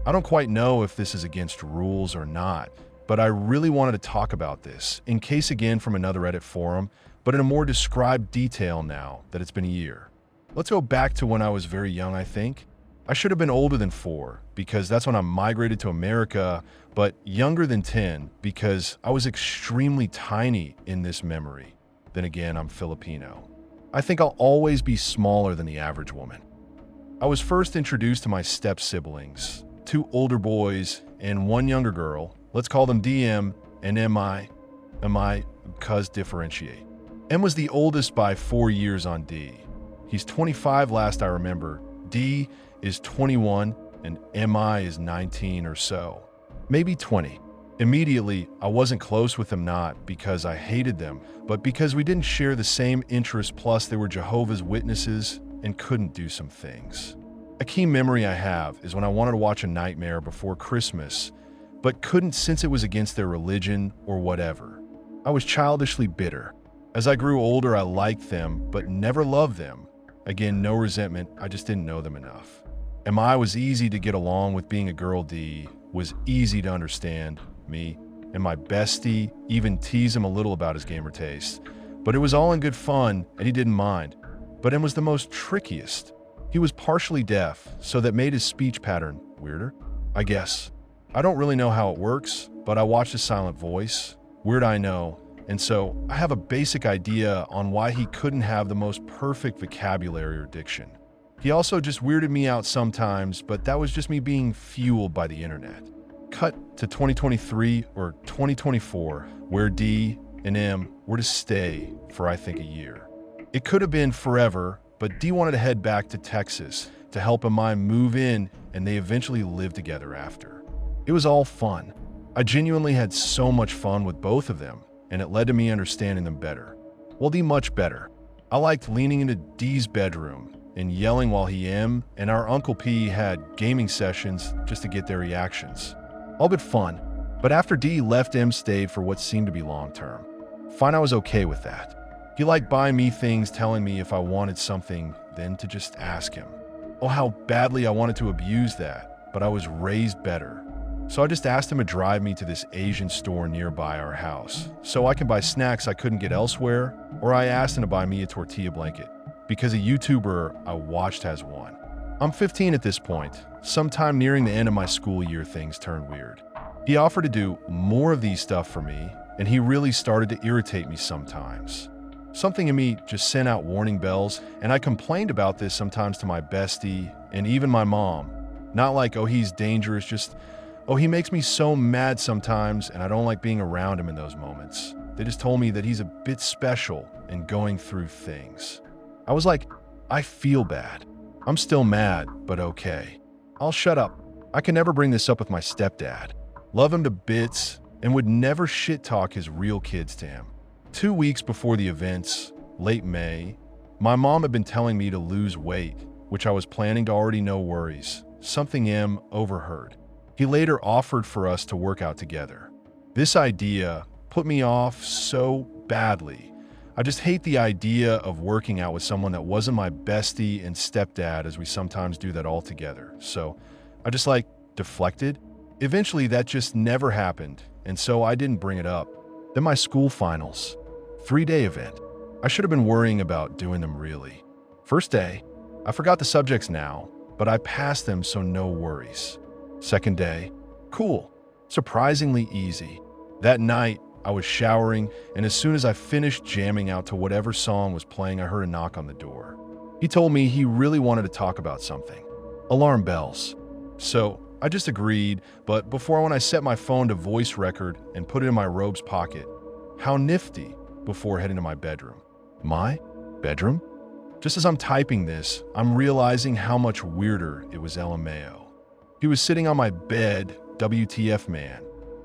I don't quite know if this is against rules or not, but I really wanted to talk about this, in case again from another Reddit forum, but in a more described detail now that it's been a year. Let's go back to when I was very young, I think. I should have been older than 4, because that's when I migrated to America, but younger than 10, because I was extremely tiny in this memory. Then again, I'm Filipino. I think I'll always be smaller than the average woman. I was first introduced to my step-siblings, 2 older boys and 1 younger girl. Let's call them DM and MI. MI, cuz differentiate. M was the oldest by 4 years on D. He's 25 last I remember. D is 21 and MI is 19 or so. Maybe 20. Immediately, I wasn't close with them not because I hated them, but because we didn't share the same interests, plus they were Jehovah's Witnesses and couldn't do some things. A key memory I have is when I wanted to watch A Nightmare Before Christmas, but couldn't since it was against their religion or whatever. I was childishly bitter. As I grew older, I liked them, but never loved them. Again, no resentment, I just didn't know them enough. MI was easy to get along with. Being a girl, D was easy to understand. Me and my bestie even tease him a little about his gamer taste, but it was all in good fun and he didn't mind. But M was the most trickiest. He was partially deaf, so that made his speech pattern weirder, I guess. I don't really know how it works, but I watched his silent voice. Weird, I know. And so I have a basic idea on why he couldn't have the most perfect vocabulary or diction. He also just weirded me out sometimes, but that was just me being fueled by the internet. Cut to 2023 or 2024, where D and M were to stay for I think a year. It could have been forever, but D wanted to head back to Texas to help MI move in, and they eventually lived together after. It was all fun. I genuinely had so much fun with both of them, and it led to me understanding them better. Well, D much better. I liked leaning into D's bedroom and yelling while he and our Uncle P had gaming sessions just to get their reactions. All but fun, but after D left, M stayed for what seemed to be long term. Fine, I was okay with that. He liked buying me things, telling me if I wanted something, then to just ask him. Oh, how badly I wanted to abuse that, but I was raised better. So I just asked him to drive me to this Asian store nearby our house, so I can buy snacks I couldn't get elsewhere, or I asked him to buy me a tortilla blanket, because a YouTuber I watched has one. I'm 15 at this point. Sometime nearing the end of my school year, things turned weird. He offered to do more of these stuff for me, and he really started to irritate me sometimes. Something in me just sent out warning bells, and I complained about this sometimes to my bestie and even my mom. Not like, oh, he's dangerous, just, oh, he makes me so mad sometimes, and I don't like being around him in those moments. They just told me that he's a bit special and going through things. I was like, I feel bad. I'm still mad, but okay. I'll shut up. I can never bring this up with my stepdad. Love him to bits and would never shit-talk his real kids to him. 2 weeks before the events, late May, my mom had been telling me to lose weight, which I was planning to already. No worries. Something M overheard. He later offered for us to work out together. This idea put me off so badly. I just hate the idea of working out with someone that wasn't my bestie and stepdad, as we sometimes do that all together. So I just deflected. Eventually that just never happened, and so I didn't bring it up. Then my school finals, 3-day event. I should have been worrying about doing them really. First day, I forgot the subjects now, but I passed them, so no worries. Second day, cool, surprisingly easy. That night, I was showering, and as soon as I finished jamming out to whatever song was playing, I heard a knock on the door. He told me he really wanted to talk about something. Alarm bells. So I just agreed, but when I set my phone to voice record and put it in my robe's pocket, how nifty, before heading to my bedroom. My bedroom? Just as I'm typing this, I'm realizing how much weirder it was. LMAO. He was sitting on my bed, WTF man,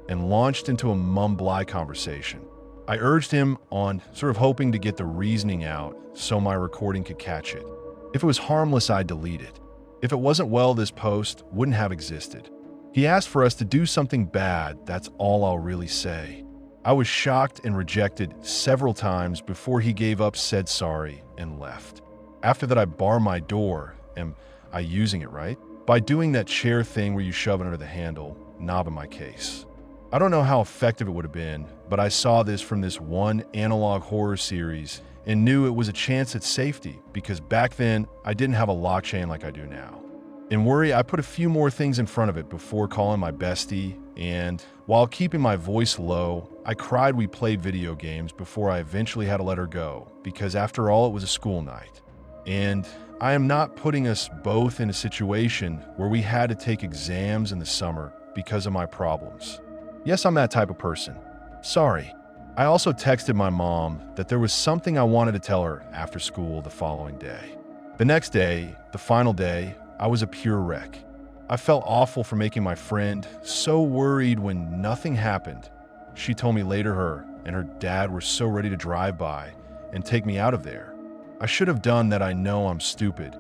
and launched into a mumble conversation. I urged him on, sort of hoping to get the reasoning out so my recording could catch it. If it was harmless, I'd delete it. If it wasn't, well, this post wouldn't have existed. He asked for us to do something bad, that's all I'll really say. I was shocked and rejected several times before he gave up, said sorry, and left. After that, I bar my door. Am I using it right? by doing that chair thing where you shove it under the handle, knob in my case. I don't know how effective it would have been, but I saw this from this one analog horror series and knew it was a chance at safety because back then I didn't have a lock chain like I do now. In worry, I put a few more things in front of it before calling my bestie, and while keeping my voice low, I cried we played video games before I eventually had to let her go because after all, it was a school night. And I am not putting us both in a situation where we had to take exams in the summer because of my problems. Yes, I'm that type of person. Sorry. I also texted my mom that there was something I wanted to tell her after school the following day. The next day, the final day, I was a pure wreck. I felt awful for making my friend so worried when nothing happened. She told me later her and her dad were so ready to drive by and take me out of there. I should have done that. I know I'm stupid.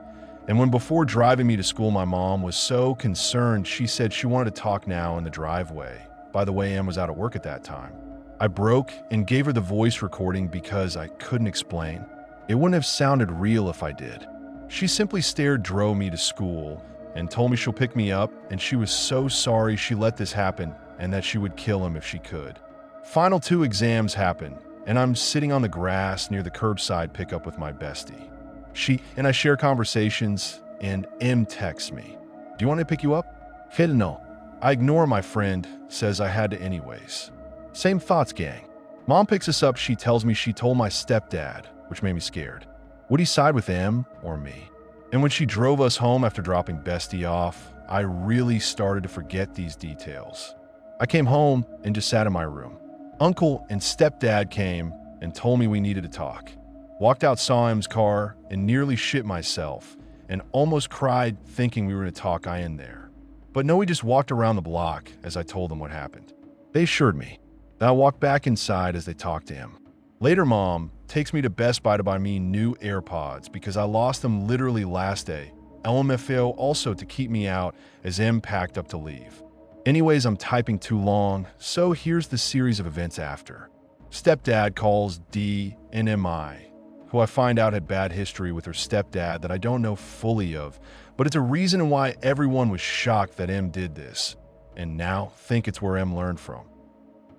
And when before driving me to school, my mom was so concerned, she said she wanted to talk now in the driveway. By the way, Em was out at work at that time. I broke and gave her the voice recording because I couldn't explain. It wouldn't have sounded real if I did. She simply drove me to school and told me she'll pick me up, and she was so sorry she let this happen and that she would kill him if she could. Final 2 exams happened, and I'm sitting on the grass near the curbside pickup with my bestie. She and I share conversations, and Em texts me, "Do you want me to pick you up?" Hell no. I ignore my friend, says I had to anyways. Same thoughts, gang. Mom picks us up. She tells me she told my stepdad, which made me scared. Would he side with Em or me? And when she drove us home after dropping bestie off, I really started to forget these details. I came home and just sat in my room. Uncle and stepdad came and told me we needed to talk. Walked out, saw Em's car, and nearly shit myself, and almost cried thinking we were going to talk I in there. But no, we just walked around the block as I told them what happened. They assured me. Then I walked back inside as they talked to him. Later, Mom takes me to Best Buy to buy me new AirPods because I lost them literally last day. LMFAO also to keep me out as Em packed up to leave. Anyways, I'm typing too long, so here's the series of events after. Stepdad calls D and MI, who I find out had bad history with her stepdad that I don't know fully of, but it's a reason why everyone was shocked that Em did this, and now think it's where Em learned from.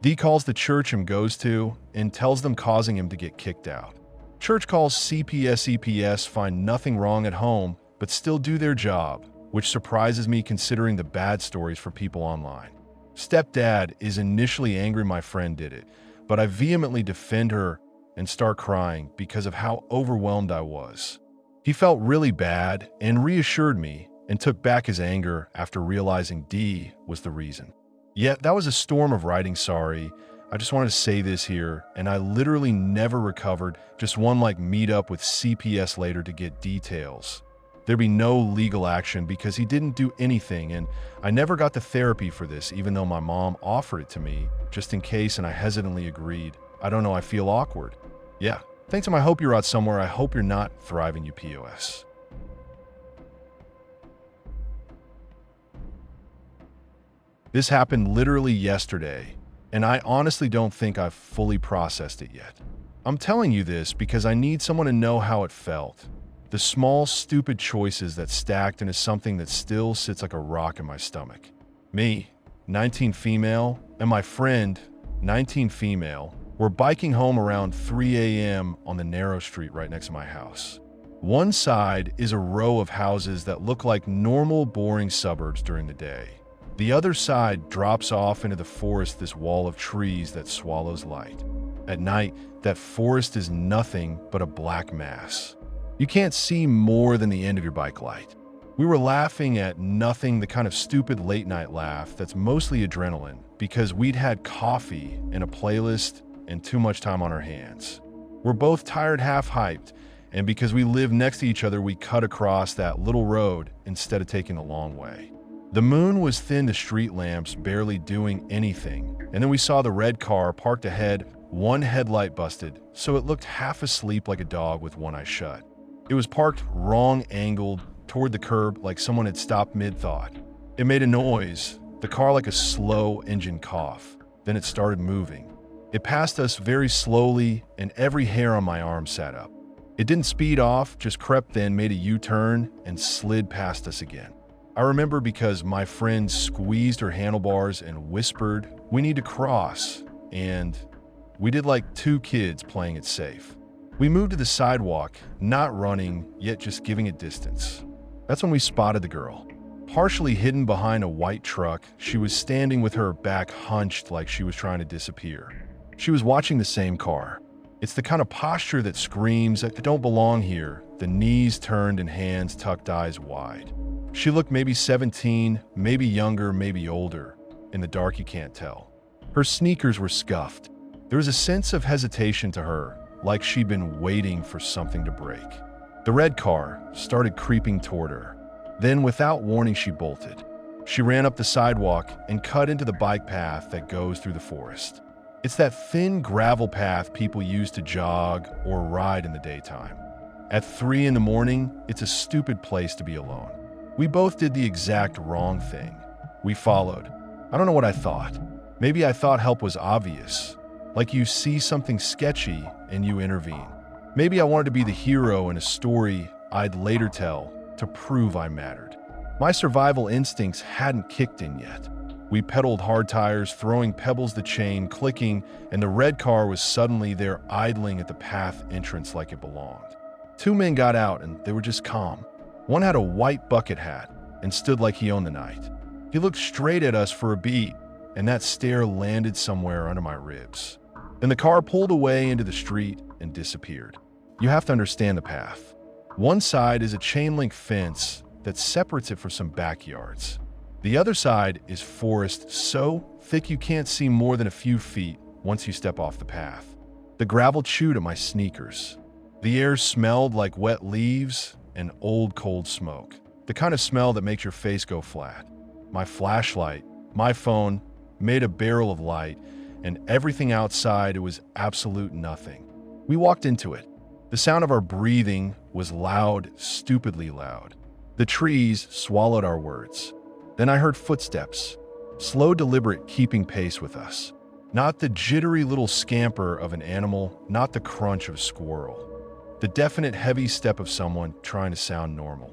D calls the church Em goes to and tells them causing him to get kicked out. Church calls CPS find nothing wrong at home, but still do their job, which surprises me considering the bad stories for people online. Stepdad is initially angry my friend did it, but I vehemently defend her and start crying because of how overwhelmed I was. He felt really bad and reassured me and took back his anger after realizing D was the reason. Yet that was a storm of writing sorry. I just wanted to say this here, and I literally never recovered, just one meet up with CPS later to get details. There'd be no legal action because he didn't do anything, and I never got the therapy for this even though my mom offered it to me, just in case, and I hesitantly agreed. I don't know, I feel awkward. Yeah, thanks, and I hope you're out somewhere. I hope you're not thriving, you POS. This happened literally yesterday, and I honestly don't think I've fully processed it yet. I'm telling you this because I need someone to know how it felt. The small, stupid choices that stacked into something that still sits like a rock in my stomach. Me, 19 female, and my friend, 19 female, were biking home around 3 a.m. on the narrow street right next to my house. One side is a row of houses that look like normal, boring suburbs during the day. The other side drops off into the forest, this wall of trees that swallows light. At night, that forest is nothing but a black mass. You can't see more than the end of your bike light. We were laughing at nothing, the kind of stupid late-night laugh that's mostly adrenaline, because we'd had coffee and a playlist and too much time on our hands. We're both tired, half hyped, and because we live next to each other, we cut across that little road instead of taking the long way. The moon was thin, the street lamps barely doing anything, and then we saw the red car parked ahead, one headlight busted, so it looked half asleep like a dog with one eye shut. It was parked wrong angled toward the curb like someone had stopped mid-thought. It made a noise, the car like a slow engine cough. Then it started moving. It passed us very slowly, and every hair on my arm sat up. It didn't speed off, just crept, then made a U-turn and slid past us again. I remember because my friend squeezed her handlebars and whispered, "We need to cross," and we did like two kids playing it safe. We moved to the sidewalk, not running, yet just giving it distance. That's when we spotted the girl. Partially hidden behind a white truck, she was standing with her back hunched like she was trying to disappear. She was watching the same car. It's the kind of posture that screams, "I don't belong here," the knees turned and hands tucked, eyes wide. She looked maybe 17, maybe younger, maybe older. In the dark, you can't tell. Her sneakers were scuffed. There was a sense of hesitation to her, like she'd been waiting for something to break. The red car started creeping toward her. Then, without warning, she bolted. She ran up the sidewalk and cut into the bike path that goes through the forest. It's that thin gravel path people use to jog or ride in the daytime. At 3 in the morning, it's a stupid place to be alone. We both did the exact wrong thing. We followed. I don't know what I thought. Maybe I thought help was obvious, like you see something sketchy and you intervene. Maybe I wanted to be the hero in a story I'd later tell to prove I mattered. My survival instincts hadn't kicked in yet. We pedaled hard tires, throwing pebbles the chain, clicking, and the red car was suddenly there idling at the path entrance like it belonged. 2 men got out and they were just calm. One had a white bucket hat and stood like he owned the night. He looked straight at us for a beat, and that stare landed somewhere under my ribs. Then the car pulled away into the street and disappeared. You have to understand the path. One side is a chain-link fence that separates it from some backyards. The other side is forest so thick you can't see more than a few feet once you step off the path. The gravel chewed at my sneakers. The air smelled like wet leaves and old cold smoke, the kind of smell that makes your face go flat. My flashlight, my phone, made a barrel of light, and everything outside, it was absolute nothing. We walked into it. The sound of our breathing was loud, stupidly loud. The trees swallowed our words. Then I heard footsteps, slow, deliberate, keeping pace with us. Not the jittery little scamper of an animal, not the crunch of a squirrel. The definite heavy step of someone trying to sound normal.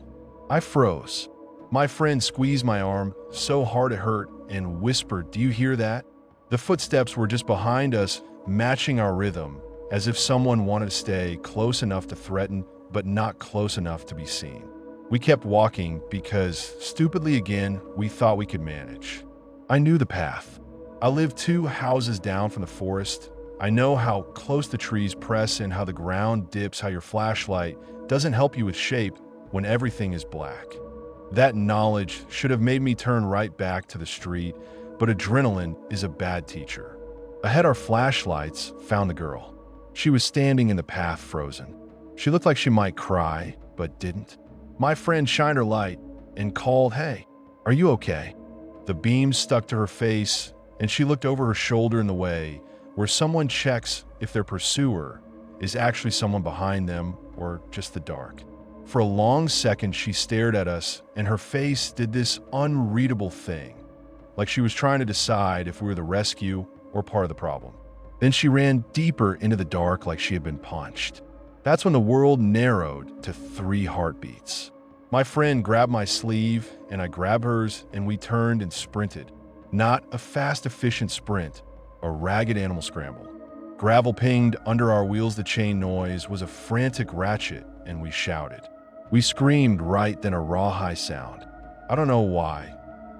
I froze. My friend squeezed my arm so hard it hurt and whispered, "Do you hear that?" The footsteps were just behind us, matching our rhythm, as if someone wanted to stay close enough to threaten, but not close enough to be seen. We kept walking because, stupidly again, we thought we could manage. I knew the path. I lived 2 houses down from the forest. I know how close the trees press and how the ground dips, how your flashlight doesn't help you with shape when everything is black. That knowledge should have made me turn right back to the street, but adrenaline is a bad teacher. Ahead, our flashlights found the girl. She was standing in the path, frozen. She looked like she might cry, but didn't. My friend shined her light and called, "Hey, are you okay?" The beam stuck to her face, and she looked over her shoulder in the way where someone checks if their pursuer is actually someone behind them or just the dark. For a long second, she stared at us, and her face did this unreadable thing, like she was trying to decide if we were the rescue or part of the problem. Then she ran deeper into the dark like she had been punched. That's when the world narrowed to 3 heartbeats. My friend grabbed my sleeve, and I grabbed hers, and we turned and sprinted. Not a fast, efficient sprint, a ragged animal scramble. Gravel pinged under our wheels. The chain noise was a frantic ratchet, and we shouted. We screamed right then, a rawhide sound. I don't know why.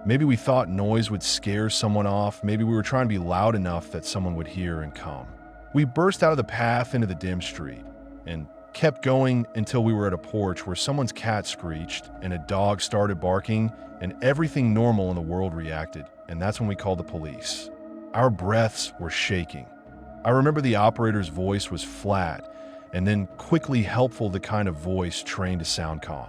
Maybe we thought noise would scare someone off. Maybe we were trying to be loud enough that someone would hear and come. We burst out of the path into the dim street and kept going until we were at a porch where someone's cat screeched and a dog started barking, and everything normal in the world reacted, and that's when we called the police. Our breaths were shaking. I remember the operator's voice was flat and then quickly helpful, the kind of voice trained to sound calm.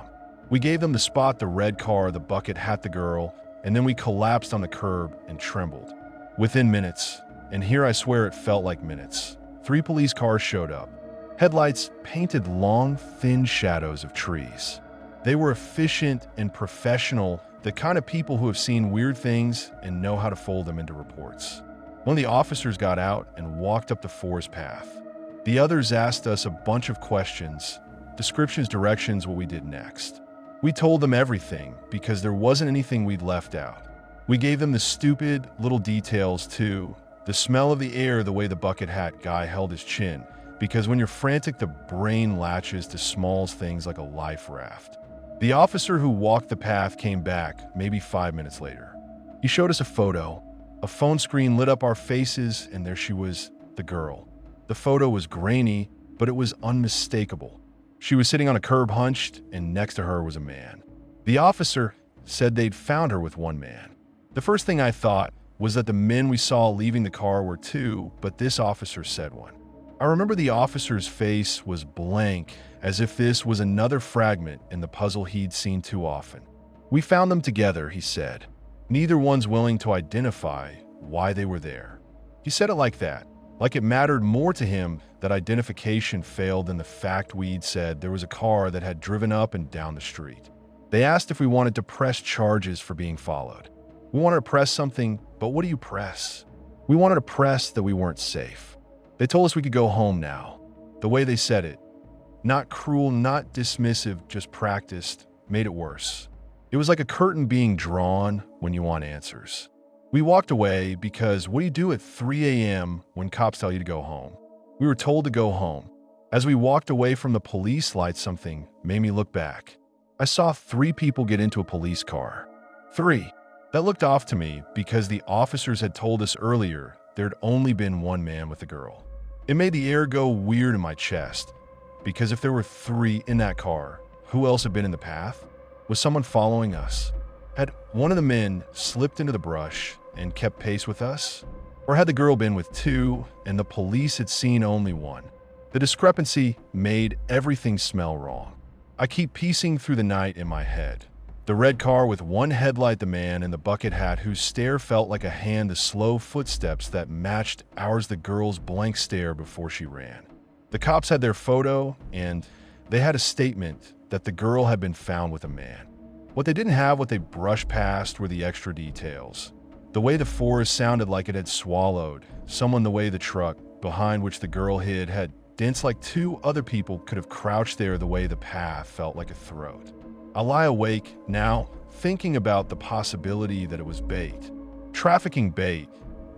We gave them the spot, the red car, the bucket hat, the girl, and then we collapsed on the curb and trembled. Within minutes, and here I swear it felt like minutes, 3 police cars showed up. Headlights painted long, thin shadows of trees. They were efficient and professional, the kind of people who have seen weird things and know how to fold them into reports. One of the officers got out and walked up the forest path. The others asked us a bunch of questions, descriptions, directions, what we did next. We told them everything because there wasn't anything we'd left out. We gave them the stupid little details too. The smell of the air, the way the bucket hat guy held his chin, because when you're frantic, the brain latches to small things like a life raft. The officer who walked the path came back maybe 5 minutes later. He showed us a photo. A phone screen lit up our faces, and there she was, the girl. The photo was grainy, but it was unmistakable. She was sitting on a curb hunched, and next to her was a man. The officer said they'd found her with one man. The first thing I thought was that the men we saw leaving the car were two, but this officer said one. I remember the officer's face was blank, as if this was another fragment in the puzzle he'd seen too often. We found them together, he said. Neither one's willing to identify why they were there. He said it like that, like it mattered more to him that identification failed than the fact we'd said there was a car that had driven up and down the street. They asked if we wanted to press charges for being followed. We wanted to press something, but what do you press? We wanted to press that we weren't safe. They told us we could go home now. The way they said it, not cruel, not dismissive, just practiced, made it worse. It was like a curtain being drawn when you want answers. We walked away because what do you do at 3 a.m. when cops tell you to go home? We were told to go home. As we walked away from the police light, something made me look back. I saw 3 people get into a police car. 3. That looked off to me because the officers had told us earlier there'd only been one man with the girl. It made the air go weird in my chest because if there were 3 in that car, who else had been in the path? Was someone following us? Had one of the men slipped into the brush and kept pace with us? Or had the girl been with 2 and the police had seen only 1? The discrepancy made everything smell wrong. I keep piecing through the night in my head. The red car with one headlight, the man in the bucket hat whose stare felt like a hand, the slow footsteps that matched ours, the girl's blank stare before she ran. The cops had their photo, and they had a statement that the girl had been found with a man. What they didn't have, what they brushed past, were the extra details. The way the forest sounded like it had swallowed someone, the way the truck behind which the girl hid had dents like 2 other people could have crouched there, the way the path felt like a throat. I lie awake now, thinking about the possibility that it was bait. Trafficking bait.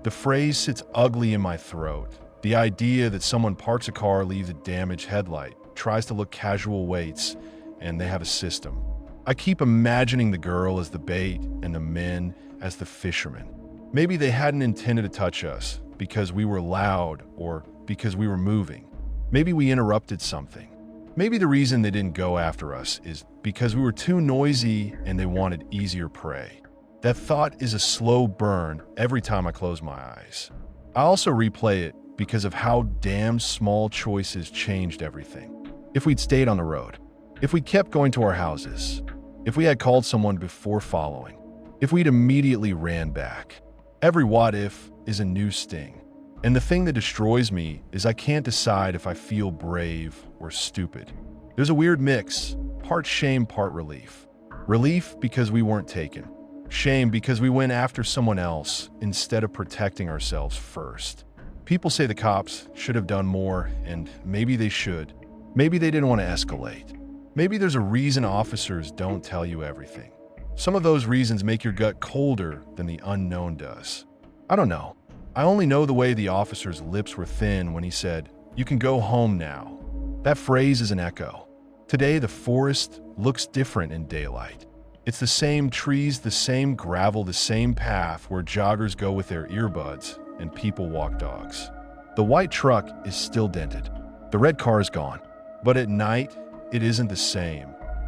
The phrase sits ugly in my throat. The idea that someone parks a car, leaves a damaged headlight, tries to look casual, waits, and they have a system. I keep imagining the girl as the bait and the men as the fishermen. Maybe they hadn't intended to touch us because we were loud or because we were moving. Maybe we interrupted something. Maybe the reason they didn't go after us is because we were too noisy and they wanted easier prey. That thought is a slow burn every time I close my eyes. I also replay it because of how damn small choices changed everything. If we'd stayed on the road, if we kept going to our houses, if we had called someone before following, if we'd immediately ran back. Every what if is a new sting. And the thing that destroys me is I can't decide if I feel brave or stupid. There's a weird mix, part shame, part relief. Relief because we weren't taken. Shame because we went after someone else instead of protecting ourselves first. People say the cops should have done more, and maybe they should. Maybe they didn't want to escalate. Maybe there's a reason officers don't tell you everything. Some of those reasons make your gut colder than the unknown does. I don't know. I only know the way the officer's lips were thin when he said, "You can go home now." That phrase is an echo. Today, the forest looks different in daylight. It's the same trees, the same gravel, the same path where joggers go with their earbuds and people walk dogs. The white truck is still dented. The red car is gone. But at night, it isn't the same.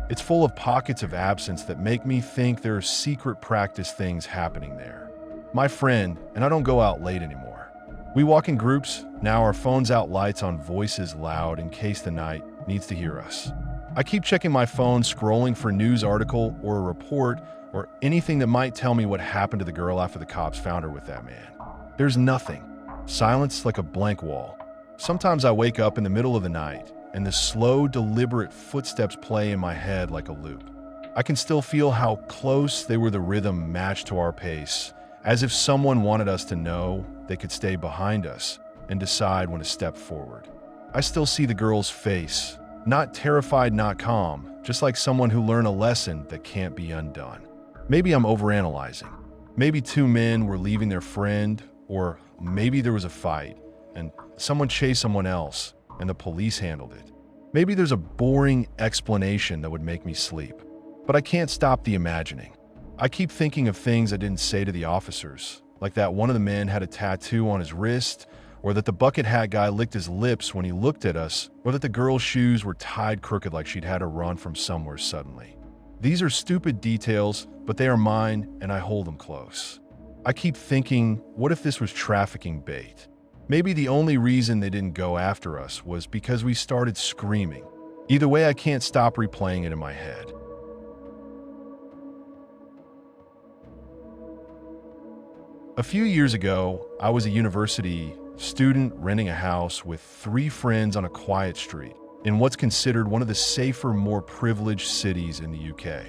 It's full of pockets of absence that make me think there are secret practice things happening there. My friend and I don't go out late anymore. We walk in groups, now our phones out, lights on, voices loud in case the night needs to hear us. I keep checking my phone, scrolling for a news article or a report or anything that might tell me what happened to the girl after the cops found her with that man. There's nothing. Silence like a blank wall. Sometimes I wake up in the middle of the night and the slow, deliberate footsteps play in my head like a loop. I can still feel how close they were, the rhythm matched to our pace, as if someone wanted us to know they could stay behind us and decide when to step forward. I still see the girl's face, Not terrified, not calm, just like someone who learned a lesson that can't be undone. Maybe I'm overanalyzing. Maybe two men were leaving their friend, or maybe there was a fight, and someone chased someone else, and the police handled it. Maybe there's a boring explanation that would make me sleep. But I can't stop the imagining. I keep thinking of things I didn't say to the officers, like that one of the men had a tattoo on his wrist, or that the bucket hat guy licked his lips when he looked at us, or that the girl's shoes were tied crooked like she'd had to run from somewhere suddenly. These are stupid details, but they are mine and I hold them close. I keep thinking, what if this was trafficking bait? Maybe the only reason they didn't go after us was because we started screaming. Either way, I can't stop replaying it in my head. A few years ago, I was a university student renting a house with 3 friends on a quiet street in what's considered one of the safer, more privileged cities in the UK.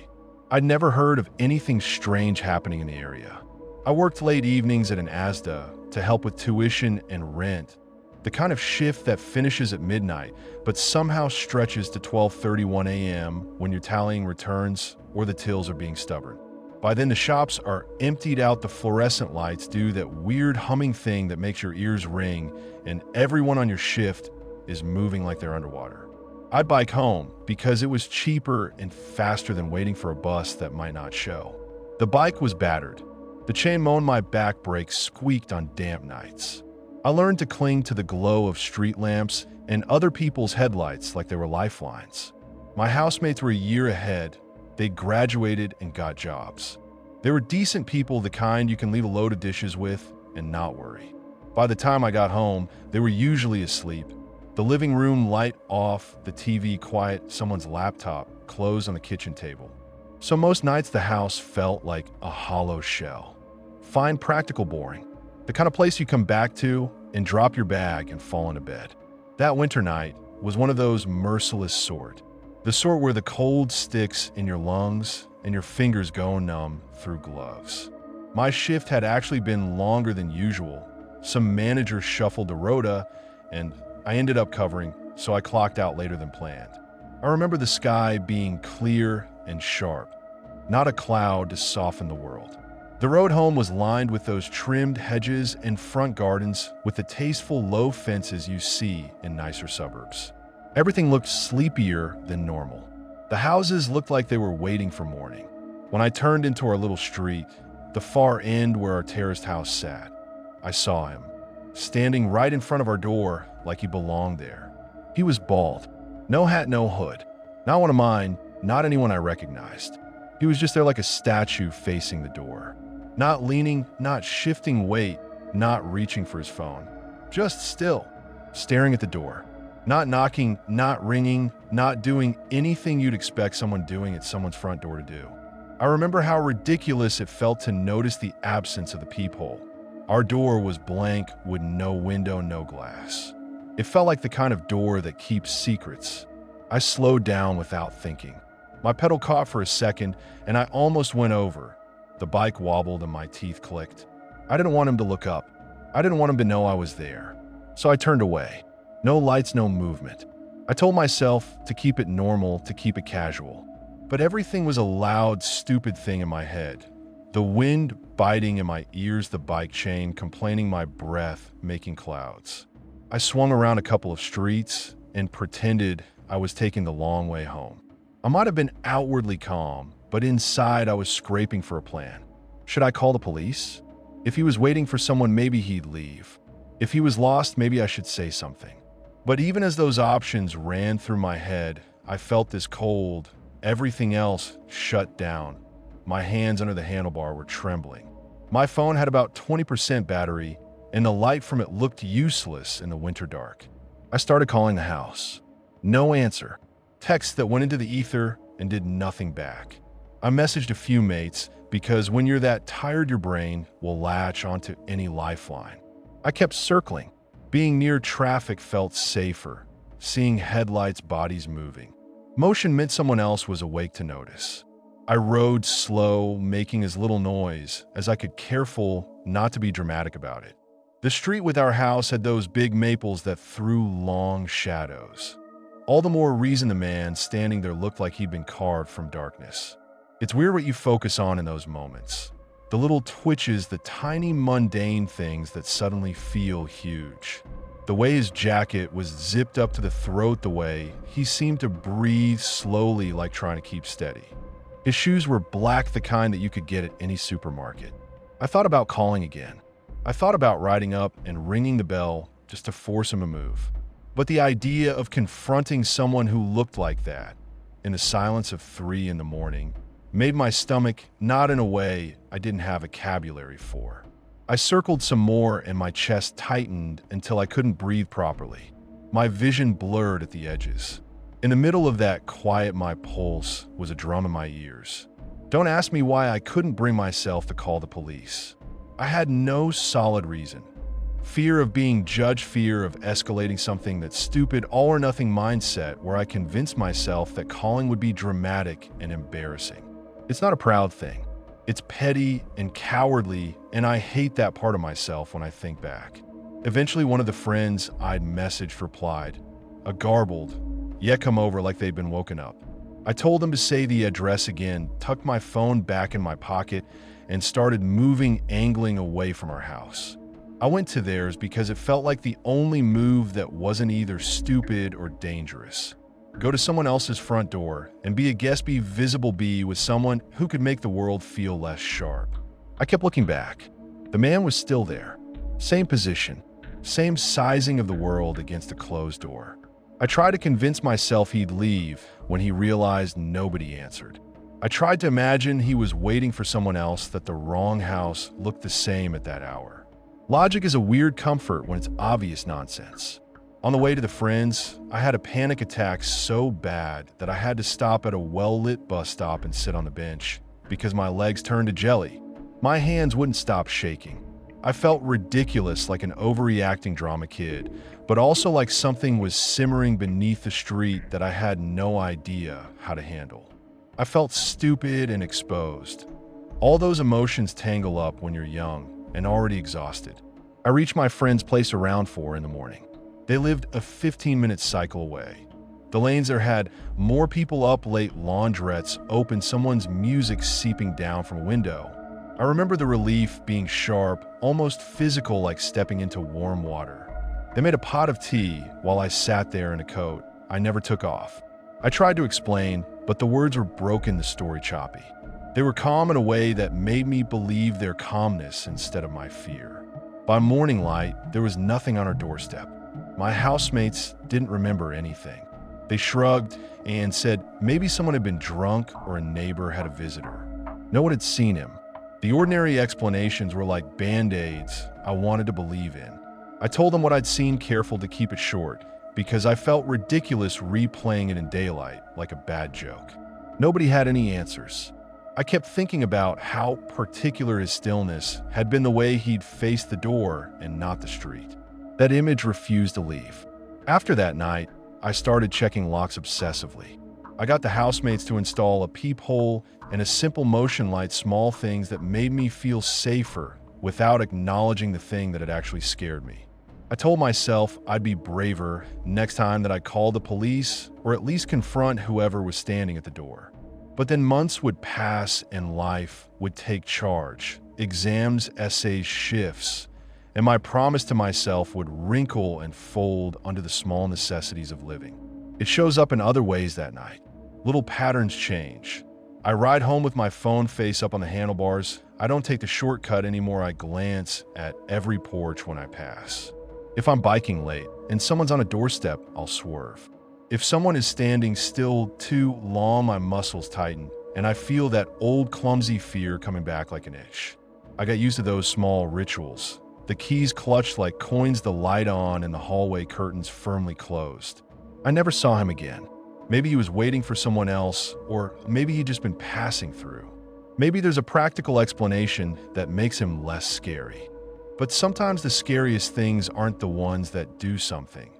I'd never heard of anything strange happening in the area. I worked late evenings at an ASDA to help with tuition and rent, the kind of shift that finishes at midnight but somehow stretches to 12:31 a.m. when you're tallying returns or the tills are being stubborn. By then, the shops are emptied out, the fluorescent lights do that weird humming thing that makes your ears ring, and everyone on your shift is moving like they're underwater. I'd bike home because it was cheaper and faster than waiting for a bus that might not show. The bike was battered. The chain on my back brake squeaked on damp nights. I learned to cling to the glow of street lamps and other people's headlights like they were lifelines. My housemates were a year ahead. They graduated and got jobs. They were decent people, the kind you can leave a load of dishes with and not worry. By the time I got home, they were usually asleep. The living room light off, the TV quiet, someone's laptop closed on the kitchen table. So most nights the house felt like a hollow shell. Fine, practical, boring. The kind of place you come back to and drop your bag and fall into bed. That winter night was one of those merciless sort. The sort where the cold sticks in your lungs and your fingers go numb through gloves. My shift had actually been longer than usual. Some manager shuffled the rota, and I ended up covering, so I clocked out later than planned. I remember the sky being clear and sharp, not a cloud to soften the world. The road home was lined with those trimmed hedges and front gardens with the tasteful low fences you see in nicer suburbs. Everything looked sleepier than normal. The houses looked like they were waiting for morning. When I turned into our little street, the far end where our terraced house sat, I saw him, standing right in front of our door like he belonged there. He was bald, no hat, no hood. Not one of mine, not anyone I recognized. He was just there like a statue facing the door. Not leaning, not shifting weight, not reaching for his phone. Just still, staring at the door. Not knocking, not ringing, not doing anything you'd expect someone doing at someone's front door to do. I remember how ridiculous it felt to notice the absence of the peephole. Our door was blank with no window, no glass. It felt like the kind of door that keeps secrets. I slowed down without thinking. My pedal caught for a second, and I almost went over. The bike wobbled and my teeth clicked. I didn't want him to look up. I didn't want him to know I was there. So I turned away. No lights, no movement. I told myself to keep it normal, to keep it casual. But everything was a loud, stupid thing in my head. The wind biting in my ears, the bike chain, complaining, my breath making clouds. I swung around a couple of streets and pretended I was taking the long way home. I might have been outwardly calm, but inside I was scraping for a plan. Should I call the police? If he was waiting for someone, maybe he'd leave. If he was lost, maybe I should say something. But even as those options ran through my head, I felt this cold, everything else shut down. My hands under the handlebar were trembling. My phone had about 20% battery, and the light from it looked useless in the winter dark. I started calling the house. No answer. Texts that went into the ether and did nothing back. I messaged a few mates because when you're that tired, your brain will latch onto any lifeline. I kept circling. Being near traffic felt safer, seeing headlights, bodies moving. Motion meant someone else was awake to notice. I rode slow, making as little noise as I could, careful not to be dramatic about it. The street with our house had those big maples that threw long shadows. All the more reason the man standing there looked like he'd been carved from darkness. It's weird what you focus on in those moments. The little twitches, the tiny mundane things that suddenly feel huge. The way his jacket was zipped up to the throat, the way he seemed to breathe slowly like trying to keep steady. His shoes were black, the kind that you could get at any supermarket. I thought about calling again. I thought about riding up and ringing the bell just to force him to move. But the idea of confronting someone who looked like that in the silence of 3 a.m. made my stomach knot in a way I didn't have vocabulary for. I circled some more and my chest tightened until I couldn't breathe properly. My vision blurred at the edges. In the middle of that quiet, my pulse was a drum in my ears. Don't ask me why I couldn't bring myself to call the police. I had no solid reason. Fear of being judged, fear of escalating something, that stupid all-or-nothing mindset where I convinced myself that calling would be dramatic and embarrassing. It's not a proud thing. It's petty and cowardly, and I hate that part of myself when I think back. Eventually, one of the friends I'd messaged replied, a garbled, yet come over like they'd been woken up. I told them to say the address again, tucked my phone back in my pocket, and started moving, angling away from our house. I went to theirs because it felt like the only move that wasn't either stupid or dangerous. Go to someone else's front door and be a guest, be visible, be with someone who could make the world feel less sharp. I kept looking back. The man was still there. Same position, same sizing of the world against a closed door. I tried to convince myself he'd leave when he realized nobody answered. I tried to imagine he was waiting for someone else, that the wrong house looked the same at that hour. Logic is a weird comfort when it's obvious nonsense. On the way to the friends, I had a panic attack so bad that I had to stop at a well-lit bus stop and sit on the bench because my legs turned to jelly. My hands wouldn't stop shaking. I felt ridiculous, like an overreacting drama kid, but also like something was simmering beneath the street that I had no idea how to handle. I felt stupid and exposed. All those emotions tangle up when you're young and already exhausted. I reached my friend's place around 4 a.m. They lived a 15-minute cycle away. The lanes there had more people up late, laundrettes open, someone's music seeping down from a window. I remember the relief being sharp, almost physical, like stepping into warm water. They made a pot of tea while I sat there in a coat I never took off. I tried to explain, but the words were broken, the story choppy. They were calm in a way that made me believe their calmness instead of my fear. By morning light, there was nothing on our doorstep. My housemates didn't remember anything. They shrugged and said maybe someone had been drunk or a neighbor had a visitor. No one had seen him. The ordinary explanations were like band-aids I wanted to believe in. I told them what I'd seen, careful to keep it short, because I felt ridiculous replaying it in daylight like a bad joke. Nobody had any answers. I kept thinking about how particular his stillness had been, the way he'd faced the door and not the street. That image refused to leave. After that night, I started checking locks obsessively. I got the housemates to install a peephole and a simple motion light, small things that made me feel safer without acknowledging the thing that had actually scared me. I told myself I'd be braver next time, that I'd call the police or at least confront whoever was standing at the door. But then months would pass and life would take charge. Exams, essays, shifts, and my promise to myself would wrinkle and fold under the small necessities of living. It shows up in other ways that night. Little patterns change. I ride home with my phone face up on the handlebars. I don't take the shortcut anymore. I glance at every porch when I pass. If I'm biking late and someone's on a doorstep, I'll swerve. If someone is standing still too long, my muscles tighten, and I feel that old clumsy fear coming back like an itch. I got used to those small rituals. The keys clutched like coins, the light on, and the hallway curtains firmly closed. I never saw him again. Maybe he was waiting for someone else, or maybe he'd just been passing through. Maybe there's a practical explanation that makes him less scary. But sometimes the scariest things aren't the ones that do something.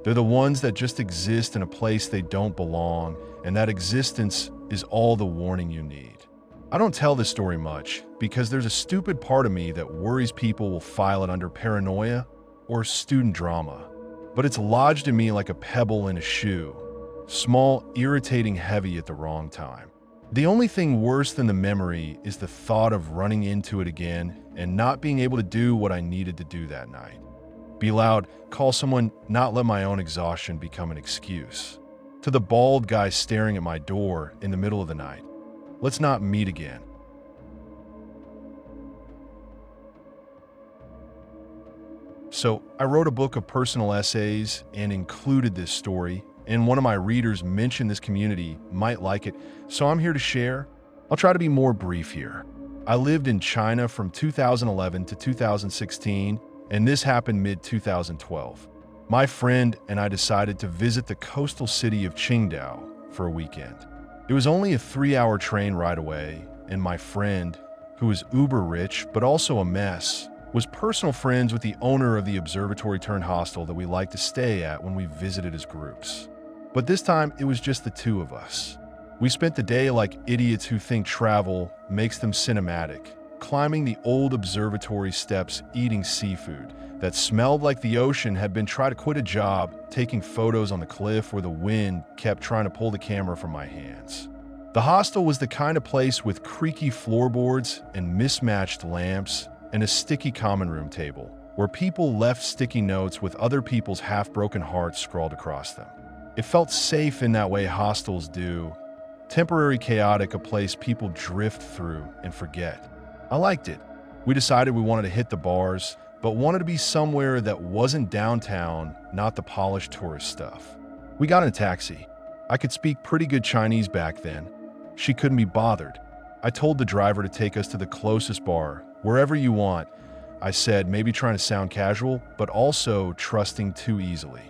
They're the ones that just exist in a place they don't belong, and that existence is all the warning you need. I don't tell this story much because there's a stupid part of me that worries people will file it under paranoia or student drama. But it's lodged in me like a pebble in a shoe. small, irritating heavy at the wrong time. The only thing worse than the memory is the thought of running into it again and not being able to do what I needed to do that night. Be loud, call someone, not let my own exhaustion become an excuse. To the bald guy staring at my door in the middle of the night, let's not meet again. So I wrote a book of personal essays and included this story, and one of my readers mentioned this community might like it, so I'm here to share. I'll try to be more brief here. I lived in China from 2011 to 2016, and this happened mid-2012. My friend and I decided to visit the coastal city of Qingdao for a weekend. It was only a 3-hour train ride away, and my friend, who was uber rich but also a mess, was personal friends with the owner of the observatory-turned-hostel that we liked to stay at when we visited as groups. But this time, it was just the two of us. We spent the day like idiots who think travel makes them cinematic, climbing the old observatory steps, eating seafood that smelled like the ocean had been trying to quit a job, taking photos on the cliff where the wind kept trying to pull the camera from my hands. The hostel was the kind of place with creaky floorboards and mismatched lamps and a sticky common room table, where people left sticky notes with other people's half-broken hearts scrawled across them. It felt safe in that way hostels do. Temporary chaotic, a place people drift through and forget. I liked it. We decided we wanted to hit the bars, but wanted to be somewhere that wasn't downtown, not the polished tourist stuff. We got in a taxi. I could speak pretty good Chinese back then. She couldn't be bothered. I told the driver to take us to the closest bar, wherever you want. I said, maybe trying to sound casual, but also trusting too easily.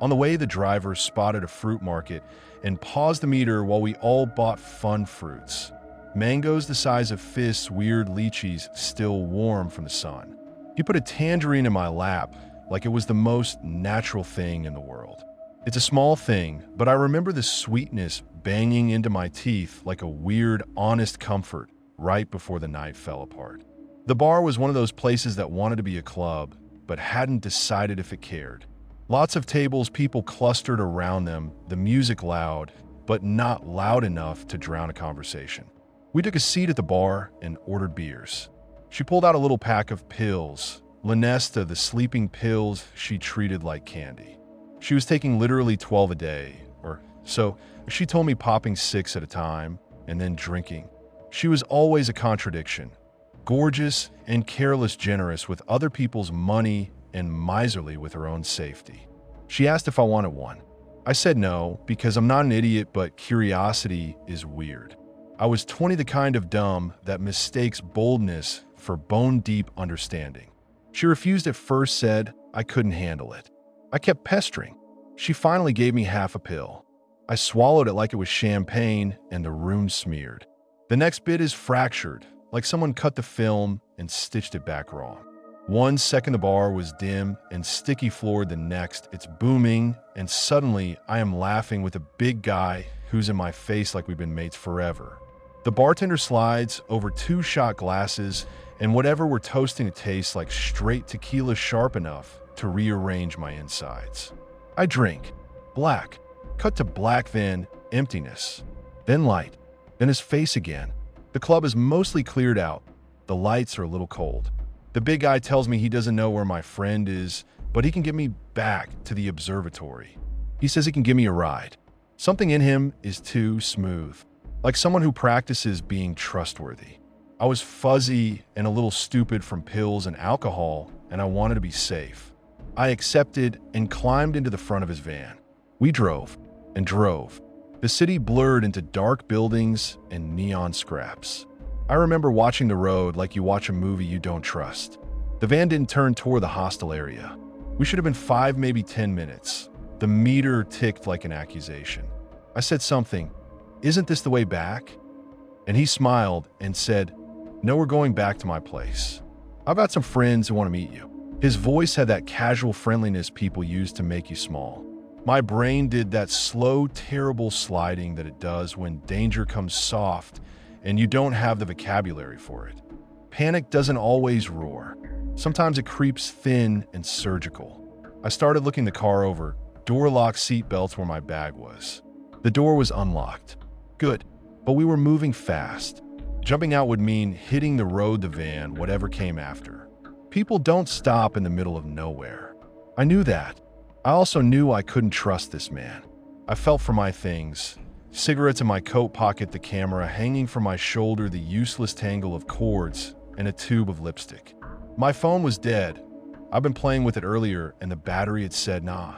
On the way, the driver spotted a fruit market and paused the meter while we all bought fun fruits. Mangoes the size of fists, weird lychees still warm from the sun. He put a tangerine in my lap like it was the most natural thing in the world. It's a small thing, but I remember the sweetness banging into my teeth like a weird, honest comfort right before the night fell apart. The bar was one of those places that wanted to be a club, but hadn't decided if it cared. Lots of tables, people clustered around them, the music loud, but not loud enough to drown a conversation. We took a seat at the bar and ordered beers. She pulled out a little pack of pills, Lunesta, the sleeping pills she treated like candy. She was taking literally 12 a day, or so. She told me, popping 6 at a time and then drinking. She was always a contradiction. Gorgeous and careless, generous with other people's money and miserly with her own safety. She asked if I wanted one. I said no, because I'm not an idiot, but curiosity is weird. I was 20, the kind of dumb that mistakes boldness for bone-deep understanding. She refused at first, said I couldn't handle it. I kept pestering. She finally gave me half a pill. I swallowed it like it was champagne, and the room smeared. The next bit is fractured, like someone cut the film and stitched it back wrong. 1 second the bar was dim and sticky floored, the next it's booming, and suddenly I am laughing with a big guy who's in my face like we've been mates forever. The bartender slides over 2 shot glasses, and whatever we're toasting to tastes like straight tequila, sharp enough to rearrange my insides. I drink. Black. Cut to black, then emptiness. Then light. Then his face again. The club is mostly cleared out. The lights are a little cold. The big guy tells me he doesn't know where my friend is, but he can get me back to the observatory. He says he can give me a ride. Something in him is too smooth, like someone who practices being trustworthy. I was fuzzy and a little stupid from pills and alcohol, and I wanted to be safe. I accepted and climbed into the front of his van. We drove and drove. The city blurred into dark buildings and neon scraps. I remember watching the road like you watch a movie you don't trust. The van didn't turn toward the hostel area. We should have been 5, maybe 10 minutes. The meter ticked like an accusation. I said something, "Isn't this the way back?" And he smiled and said, "No, we're going back to my place. I've got some friends who want to meet you." His voice had that casual friendliness people use to make you small. My brain did that slow, terrible sliding that it does when danger comes soft and you don't have the vocabulary for it. Panic doesn't always roar. Sometimes it creeps thin and surgical. I started looking the car over, door lock, seat belts where my bag was. The door was unlocked. Good, but we were moving fast. Jumping out would mean hitting the road, the van, whatever came after. People don't stop in the middle of nowhere. I knew that. I also knew I couldn't trust this man. I felt for my things. Cigarettes in my coat pocket, the camera hanging from my shoulder, the useless tangle of cords, and a tube of lipstick. My phone was dead. I'd been playing with it earlier, and the battery had said nah.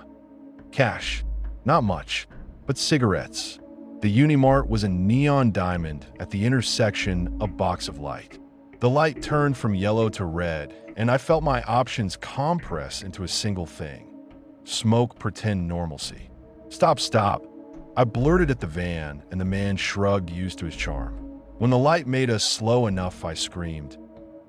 Cash. Not much, but cigarettes. The Unimart was a neon diamond, at the intersection, a box of light. The light turned from yellow to red, and I felt my options compress into a single thing. Smoke, pretend normalcy. Stop, stop. I blurted at the van, and the man shrugged, used to his charm. When the light made us slow enough, I screamed,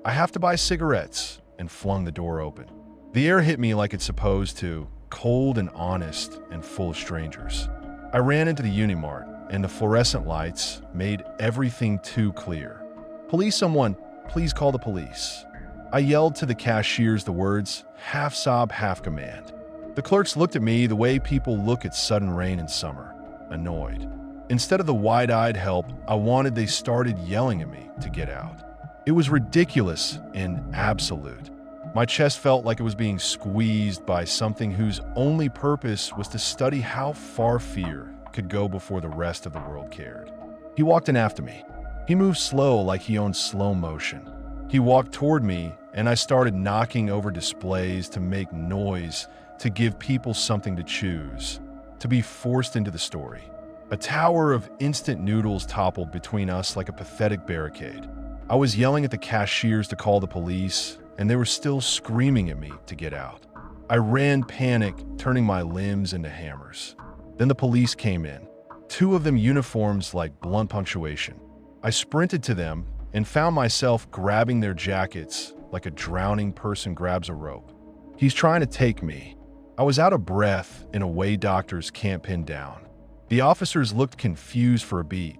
"I have to buy cigarettes," and flung the door open. The air hit me like it's supposed to, cold and honest and full of strangers. I ran into the Unimart, and the fluorescent lights made everything too clear. "Police, someone, please call the police." I yelled to the cashiers the words, half sob, half command. The clerks looked at me the way people look at sudden rain in summer, annoyed. Instead of the wide-eyed help I wanted, they started yelling at me to get out. It was ridiculous and absolute. My chest felt like it was being squeezed by something whose only purpose was to study how far fear could go before the rest of the world cared. He walked in after me. He moved slow, like he owned slow motion. He walked toward me, and I started knocking over displays to make noise, to give people something to choose, to be forced into the story. A tower of instant noodles toppled between us like a pathetic barricade. I was yelling at the cashiers to call the police, and they were still screaming at me to get out. I ran, panic, turning my limbs into hammers. Then the police came in, 2 of them uniforms like blunt punctuation. I sprinted to them and found myself grabbing their jackets like a drowning person grabs a rope. "He's trying to take me." I was out of breath in a way doctors can't pin down. The officers looked confused for a beat,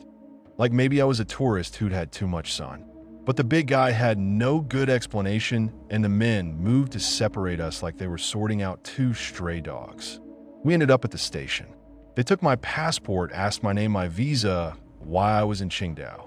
like maybe I was a tourist who'd had too much sun. But the big guy had no good explanation, and the men moved to separate us like they were sorting out 2 stray dogs. We ended up at the station. They took my passport, asked my name, my visa, why I was in Qingdao.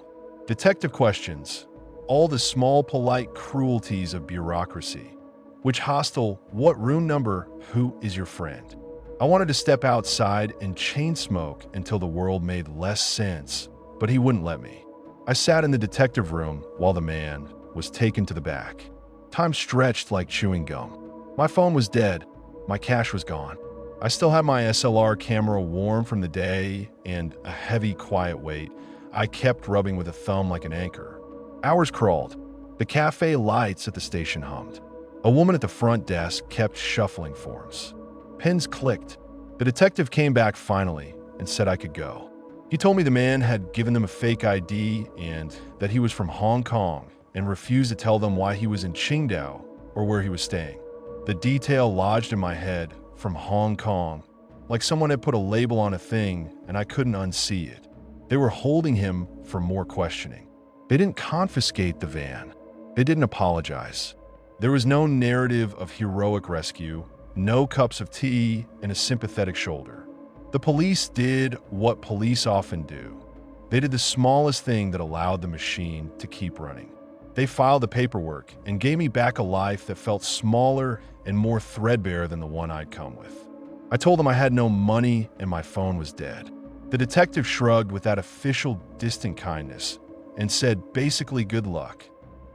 Detective questions, all the small, polite cruelties of bureaucracy. Which hostel, what room number, who is your friend? I wanted to step outside and chain smoke until the world made less sense, but he wouldn't let me. I sat in the detective room while the man was taken to the back. Time stretched like chewing gum. My phone was dead. My cash was gone. I still had my SLR camera warm from the day and a heavy, quiet weight I kept rubbing with a thumb like an anchor. Hours crawled. The cafe lights at the station hummed. A woman at the front desk kept shuffling forms. Pens clicked. The detective came back finally and said I could go. He told me the man had given them a fake ID and that he was from Hong Kong and refused to tell them why he was in Qingdao or where he was staying. The detail lodged in my head, from Hong Kong, like someone had put a label on a thing and I couldn't unsee it. They were holding him for more questioning. They didn't confiscate the van. They didn't apologize. There was no narrative of heroic rescue, no cups of tea, and a sympathetic shoulder. The police did what police often do. They did the smallest thing that allowed the machine to keep running. They filed the paperwork and gave me back a life that felt smaller and more threadbare than the one I'd come with. I told them I had no money and my phone was dead. The detective shrugged with that official distant kindness and said basically good luck.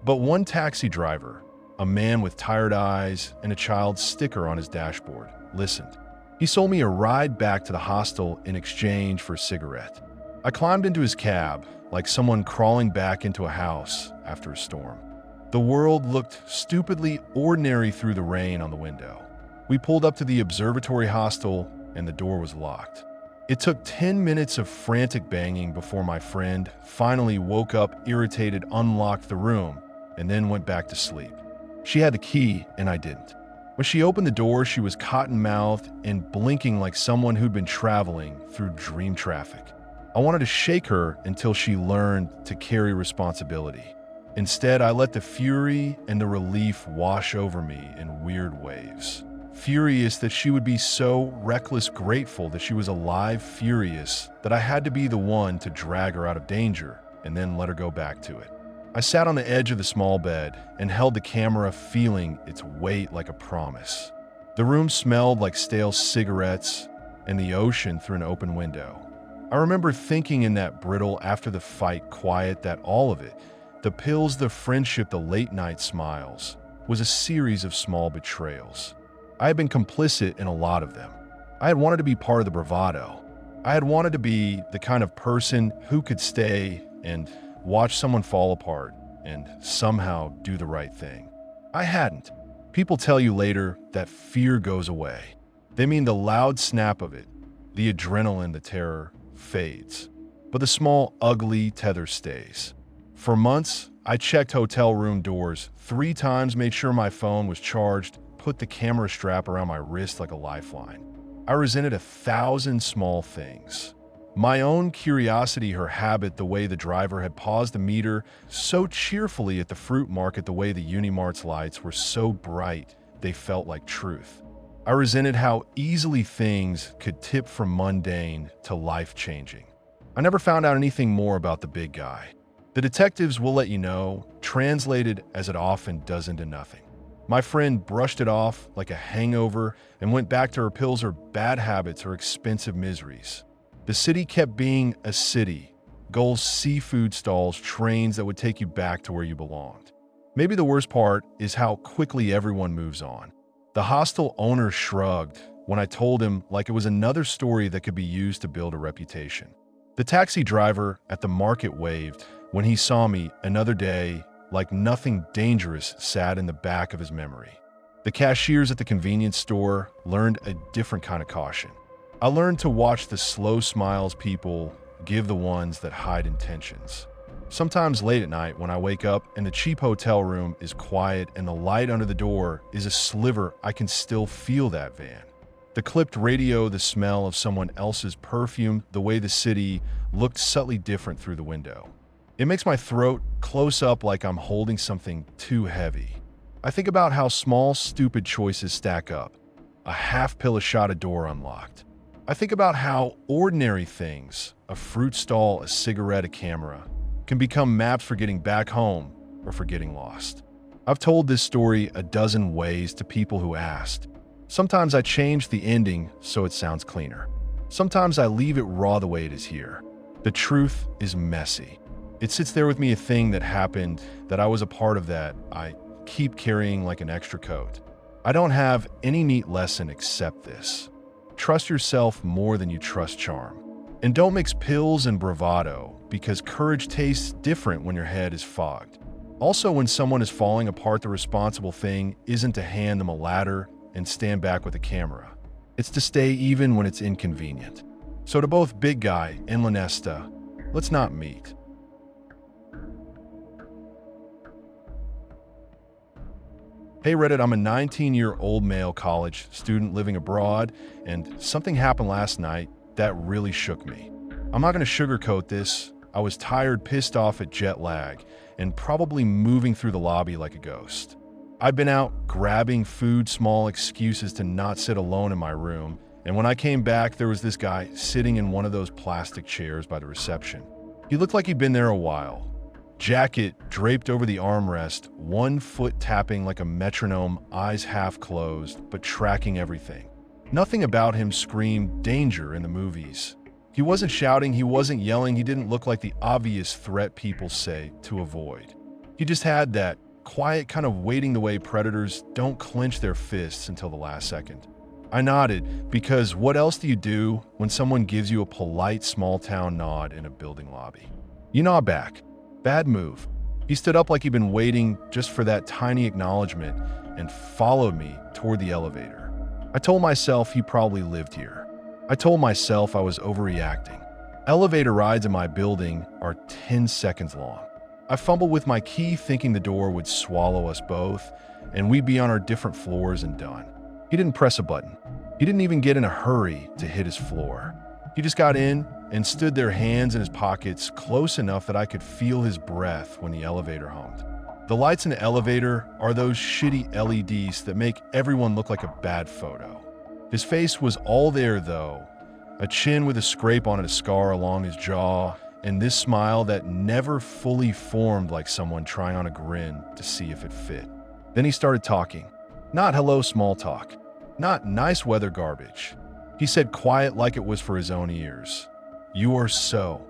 But one taxi driver, a man with tired eyes and a child's sticker on his dashboard, listened. He sold me a ride back to the hostel in exchange for a cigarette. I climbed into his cab like someone crawling back into a house after a storm. The world looked stupidly ordinary through the rain on the window. We pulled up to the observatory hostel and the door was locked. It took 10 minutes of frantic banging before my friend finally woke up, irritated, unlocked the room, and then went back to sleep. She had the key and I didn't. When she opened the door, she was cotton-mouthed and blinking like someone who'd been traveling through dream traffic. I wanted to shake her until she learned to carry responsibility. Instead, I let the fury and the relief wash over me in weird waves. furious that she would be so reckless grateful that she was alive, furious that I had to be the one to drag her out of danger and then let her go back to it. I sat on the edge of the small bed and held the camera, feeling its weight like a promise. The room smelled like stale cigarettes and the ocean through an open window. I remember thinking in that brittle after the fight quiet that all of it, the pills, the friendship, the late night smiles, was a series of small betrayals. I had been complicit in a lot of them. I had wanted to be part of the bravado. I had wanted to be the kind of person who could stay and watch someone fall apart and somehow do the right thing. I hadn't. People tell you later that fear goes away. They mean the loud snap of it, the adrenaline, the terror fades. But the small, ugly tether stays. For months, I checked hotel room doors 3 times, made sure my phone was charged, put the camera strap around my wrist like a lifeline. I resented 1,000 small things. My own curiosity, her habit, the way the driver had paused the meter so cheerfully at the fruit market, the way the Unimart's lights were so bright they felt like truth. I resented how easily things could tip from mundane to life-changing. I never found out anything more about the big guy. The detectives will let you know, translated as it often does into nothing. My friend brushed it off like a hangover and went back to her pills, her bad habits, her expensive miseries. The city kept being a city. Goals, seafood stalls, trains that would take you back to where you belonged. Maybe the worst part is how quickly everyone moves on. The hostile owner shrugged when I told him like it was another story that could be used to build a reputation. The taxi driver at the market waved when he saw me another day like nothing dangerous sat in the back of his memory. The cashiers at the convenience store learned a different kind of caution. I learned to watch the slow smiles people give the ones that hide intentions. Sometimes late at night when I wake up and the cheap hotel room is quiet and the light under the door is a sliver, I can still feel that van. The clipped radio, the smell of someone else's perfume, the way the city looked subtly different through the window. It makes my throat close up like I'm holding something too heavy. I think about how small, stupid choices stack up. A half pill, a shot, a door unlocked. I think about how ordinary things, a fruit stall, a cigarette, a camera, can become maps for getting back home or for getting lost. I've told this story a dozen ways to people who asked. Sometimes I change the ending so it sounds cleaner. Sometimes I leave it raw the way it is here. The truth is messy. It sits there with me, a thing that happened, that I was a part of, that I keep carrying like an extra coat. I don't have any neat lesson except this. Trust yourself more than you trust charm. And don't mix pills and bravado, because courage tastes different when your head is fogged. Also, when someone is falling apart, the responsible thing isn't to hand them a ladder and stand back with a camera. It's to stay even when it's inconvenient. So to both Big Guy and Lanesta, let's not meet. Hey Reddit, I'm a 19-year-old male college student living abroad, and something happened last night that really shook me. I'm not going to sugarcoat this. I was tired, pissed off at jet lag, and probably moving through the lobby like a ghost. I'd been out grabbing food, small excuses to not sit alone in my room, and when I came back, there was this guy sitting in one of those plastic chairs by the reception. He looked like he'd been there a while. Jacket draped over the armrest, one foot tapping like a metronome, eyes half closed, but tracking everything. Nothing about him screamed danger in the movies. He wasn't shouting, he wasn't yelling, he didn't look like the obvious threat people say to avoid. He just had that quiet kind of waiting the way predators don't clench their fists until the last second. I nodded, because what else do you do when someone gives you a polite small-town nod in a building lobby? You nod back. Bad move. He stood up like he'd been waiting just for that tiny acknowledgement and followed me toward the elevator. I told myself he probably lived here. I told myself I was overreacting. Elevator rides in my building are 10 seconds long. I fumbled with my key thinking the door would swallow us both and we'd be on our different floors and done. He didn't press a button. He didn't even get in a hurry to hit his floor. He just got in and stood there, hands in his pockets, close enough that I could feel his breath when the elevator hummed. The lights in the elevator are those shitty LEDs that make everyone look like a bad photo. His face was all there though, a chin with a scrape on it, a scar along his jaw, and this smile that never fully formed, like someone trying on a grin to see if it fit. Then he started talking. Not hello small talk. Not nice weather garbage. He said quiet like it was for his own ears. "You are so,"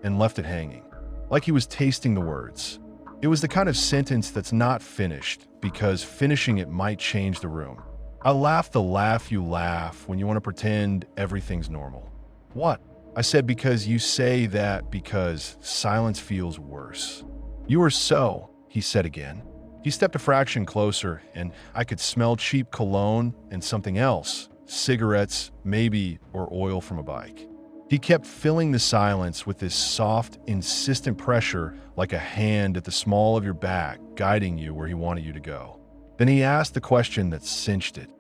and left it hanging, like he was tasting the words. It was the kind of sentence that's not finished, because finishing it might change the room. I laughed the laugh you laugh when you want to pretend everything's normal. "What?" I said, "Because you say that because silence feels worse." "You are so," he said again. He stepped a fraction closer, and I could smell cheap cologne and something else, cigarettes, maybe, or oil from a bike. He kept filling the silence with this soft, insistent pressure like a hand at the small of your back, guiding you where he wanted you to go. Then he asked the question that cinched it.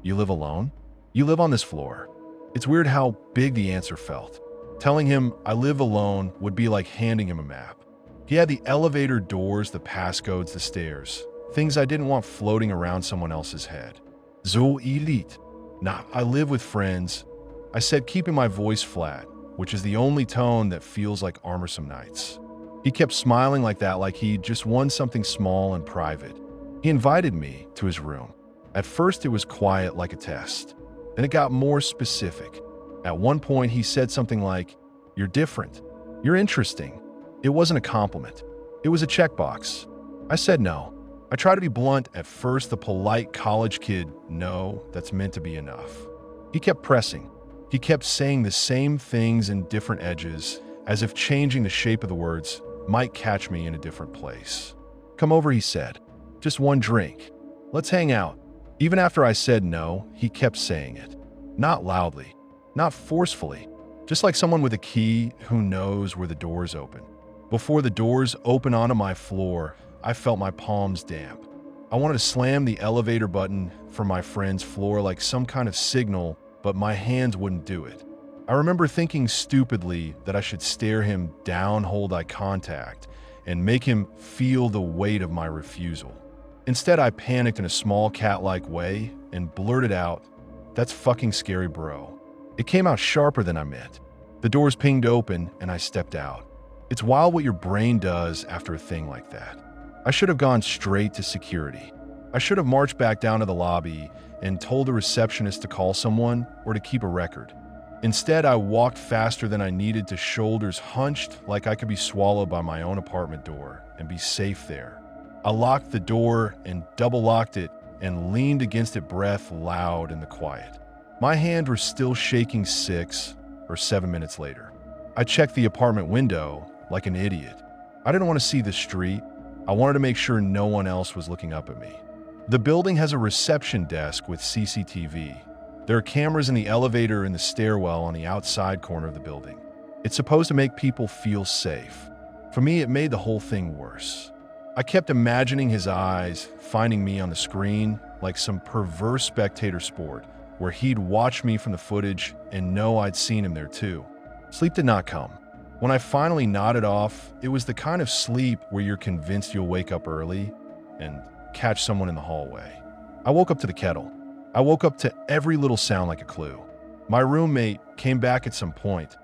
"You live alone? You live on this floor?" It's weird how big the answer felt. Telling him I live alone would be like handing him a map. He had the elevator doors, the passcodes, the stairs, things I didn't want floating around someone else's head. "So elite." "Nah, I live with friends," I said, keeping my voice flat, which is the only tone that feels like Armorsome Nights. He kept smiling like that, like he'd just won something small and private. He invited me to his room. At first it was quiet like a test. Then it got more specific. At one point he said something like, "You're different. You're interesting." It wasn't a compliment. It was a checkbox. I said no. I tried to be blunt at first, the polite college kid, "No, that's meant to be enough." He kept pressing. He kept saying the same things in different edges, as if changing the shape of the words might catch me in a different place. "Come over," he said. "Just one drink. Let's hang out." Even after I said no, he kept saying it. Not loudly, not forcefully, just like someone with a key who knows where the doors open. Before the doors open onto my floor, I felt my palms damp. I wanted to slam the elevator button for my friend's floor like some kind of signal, but my hands wouldn't do it. I remember thinking stupidly that I should stare him down, hold eye contact, and make him feel the weight of my refusal. Instead, I panicked in a small cat-like way and blurted out, "That's fucking scary, bro." It came out sharper than I meant. The doors pinged open and I stepped out. It's wild what your brain does after a thing like that. I should have gone straight to security. I should have marched back down to the lobby and told the receptionist to call someone or to keep a record. Instead, I walked faster than I needed to, shoulders hunched like I could be swallowed by my own apartment door and be safe there. I locked the door and double-locked it and leaned against it, breath loud in the quiet. My hand was still shaking 6 or 7 minutes later. I checked the apartment window like an idiot. I didn't want to see the street. I wanted to make sure no one else was looking up at me. The building has a reception desk with CCTV. There are cameras in the elevator and the stairwell on the outside corner of the building. It's supposed to make people feel safe. For me, it made the whole thing worse. I kept imagining his eyes finding me on the screen like some perverse spectator sport where he'd watch me from the footage and know I'd seen him there too. Sleep did not come. When I finally nodded off, it was the kind of sleep where you're convinced you'll wake up early and catch someone in the hallway. I woke up to the kettle. I woke up to every little sound like a clue. My roommate came back at some point.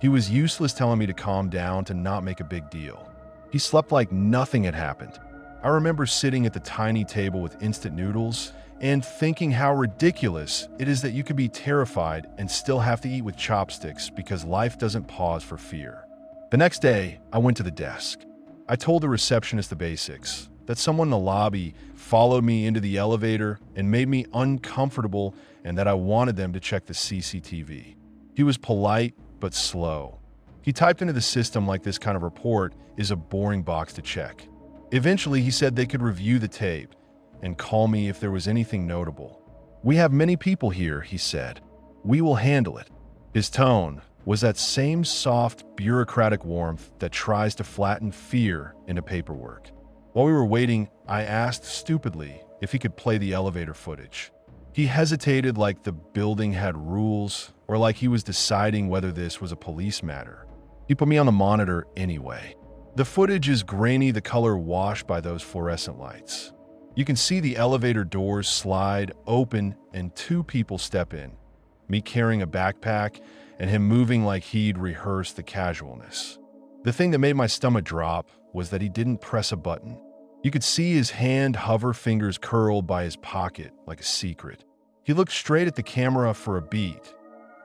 He was useless telling me to calm down, to not make a big deal. He slept like nothing had happened. I remember sitting at the tiny table with instant noodles and thinking how ridiculous it is that you could be terrified and still have to eat with chopsticks because life doesn't pause for fear. The next day, I went to the desk. I told the receptionist the basics, that someone in the lobby followed me into the elevator and made me uncomfortable, and that I wanted them to check the CCTV. He was polite, but slow. He typed into the system like this kind of report is a boring box to check. Eventually, he said they could review the tape and call me if there was anything notable. "We have many people here," he said. "We will handle it." His tone was that same soft, bureaucratic warmth that tries to flatten fear into paperwork. While we were waiting, I asked stupidly if he could play the elevator footage. He hesitated, like the building had rules or like he was deciding whether this was a police matter. He put me on the monitor anyway. The footage is grainy, the color washed by those fluorescent lights. You can see the elevator doors slide open and two people step in, me carrying a backpack and him moving like he'd rehearsed the casualness. The thing that made my stomach drop was that he didn't press a button. You could see his hand hover, fingers curled by his pocket like a secret. He looked straight at the camera for a beat,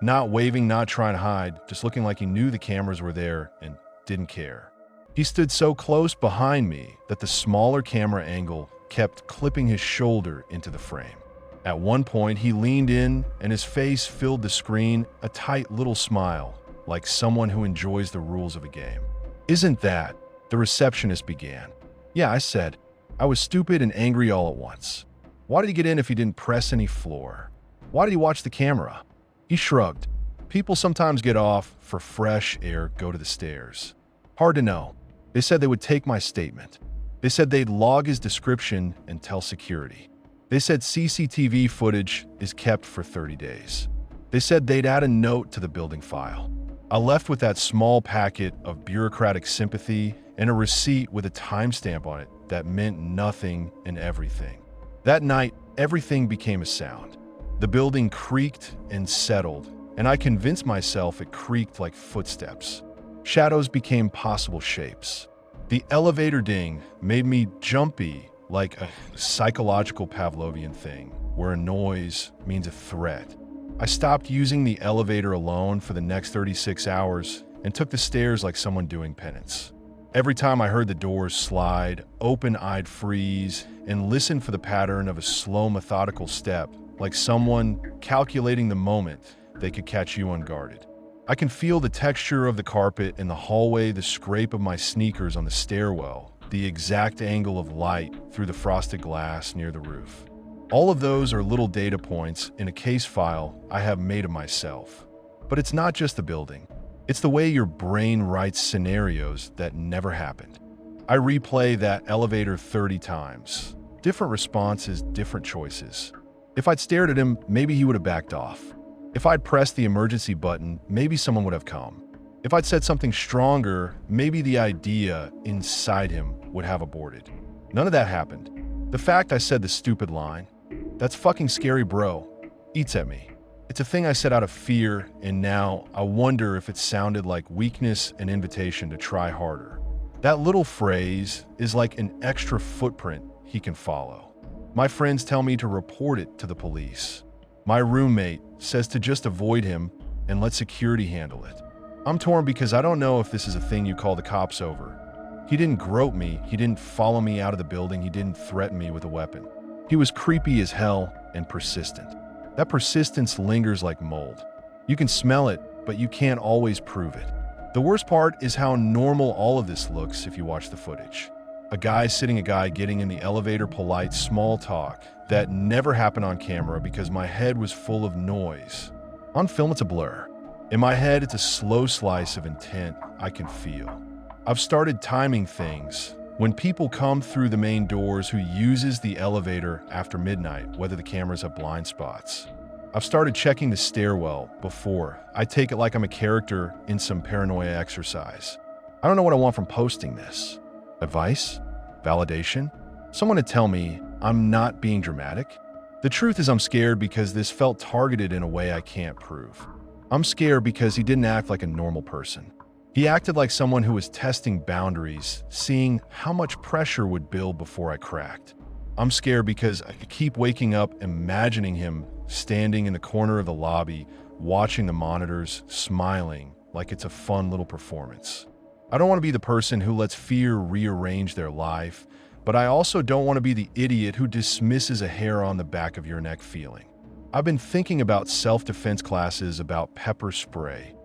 not waving, not trying to hide, just looking like he knew the cameras were there and didn't care. He stood so close behind me that the smaller camera angle kept clipping his shoulder into the frame. At one point, he leaned in and his face filled the screen, a tight little smile, like someone who enjoys the rules of a game. "Isn't that?" the receptionist began. "Yeah," I said. I was stupid and angry all at once. Why did he get in if he didn't press any floor? Why did he watch the camera? He shrugged. "People sometimes get off for fresh air, go to the stairs." Hard to know. They said they would take my statement. They said they'd log his description and tell security. They said CCTV footage is kept for 30 days. They said they'd add a note to the building file. I left with that small packet of bureaucratic sympathy and a receipt with a timestamp on it that meant nothing and everything. That night, everything became a sound. The building creaked and settled, and I convinced myself it creaked like footsteps. Shadows became possible shapes. The elevator ding made me jumpy, like a psychological Pavlovian thing, where a noise means a threat. I stopped using the elevator alone for the next 36 hours and took the stairs like someone doing penance. Every time I heard the doors slide, open, I'd freeze and listen for the pattern of a slow, methodical step, like someone calculating the moment they could catch you unguarded. I can feel the texture of the carpet in the hallway, the scrape of my sneakers on the stairwell, the exact angle of light through the frosted glass near the roof. All of those are little data points in a case file I have made of myself. But it's not just the building. It's the way your brain writes scenarios that never happened. I replay that elevator 30 times. Different responses, different choices. If I'd stared at him, maybe he would have backed off. If I'd pressed the emergency button, maybe someone would have come. If I'd said something stronger, maybe the idea inside him would have aborted. None of that happened. The fact I said the stupid line, "That's fucking scary, bro," eats at me. It's a thing I said out of fear, and now I wonder if it sounded like weakness, an invitation to try harder. That little phrase is like an extra footprint he can follow. My friends tell me to report it to the police. My roommate says to just avoid him and let security handle it. I'm torn because I don't know if this is a thing you call the cops over. He didn't grope me, he didn't follow me out of the building, he didn't threaten me with a weapon. He was creepy as hell and persistent. That persistence lingers like mold. You can smell it, but you can't always prove it. The worst part is how normal all of this looks if you watch the footage. A guy getting in the elevator, polite, small talk that never happened on camera because my head was full of noise. On film, it's a blur. In my head, it's a slow slice of intent I can feel. I've started timing things. When people come through the main doors, who uses the elevator after midnight, whether the cameras have blind spots. I've started checking the stairwell before. I take it like I'm a character in some paranoia exercise. I don't know what I want from posting this. Advice? Validation? Someone to tell me I'm not being dramatic? The truth is I'm scared because this felt targeted in a way I can't prove. I'm scared because he didn't act like a normal person. He acted like someone who was testing boundaries, seeing how much pressure would build before I cracked. I'm scared because I keep waking up imagining him standing in the corner of the lobby, watching the monitors, smiling like it's a fun little performance. I don't want to be the person who lets fear rearrange their life, but I also don't want to be the idiot who dismisses a hair on the back of your neck feeling. I've been thinking about self-defense classes, about pepper spray.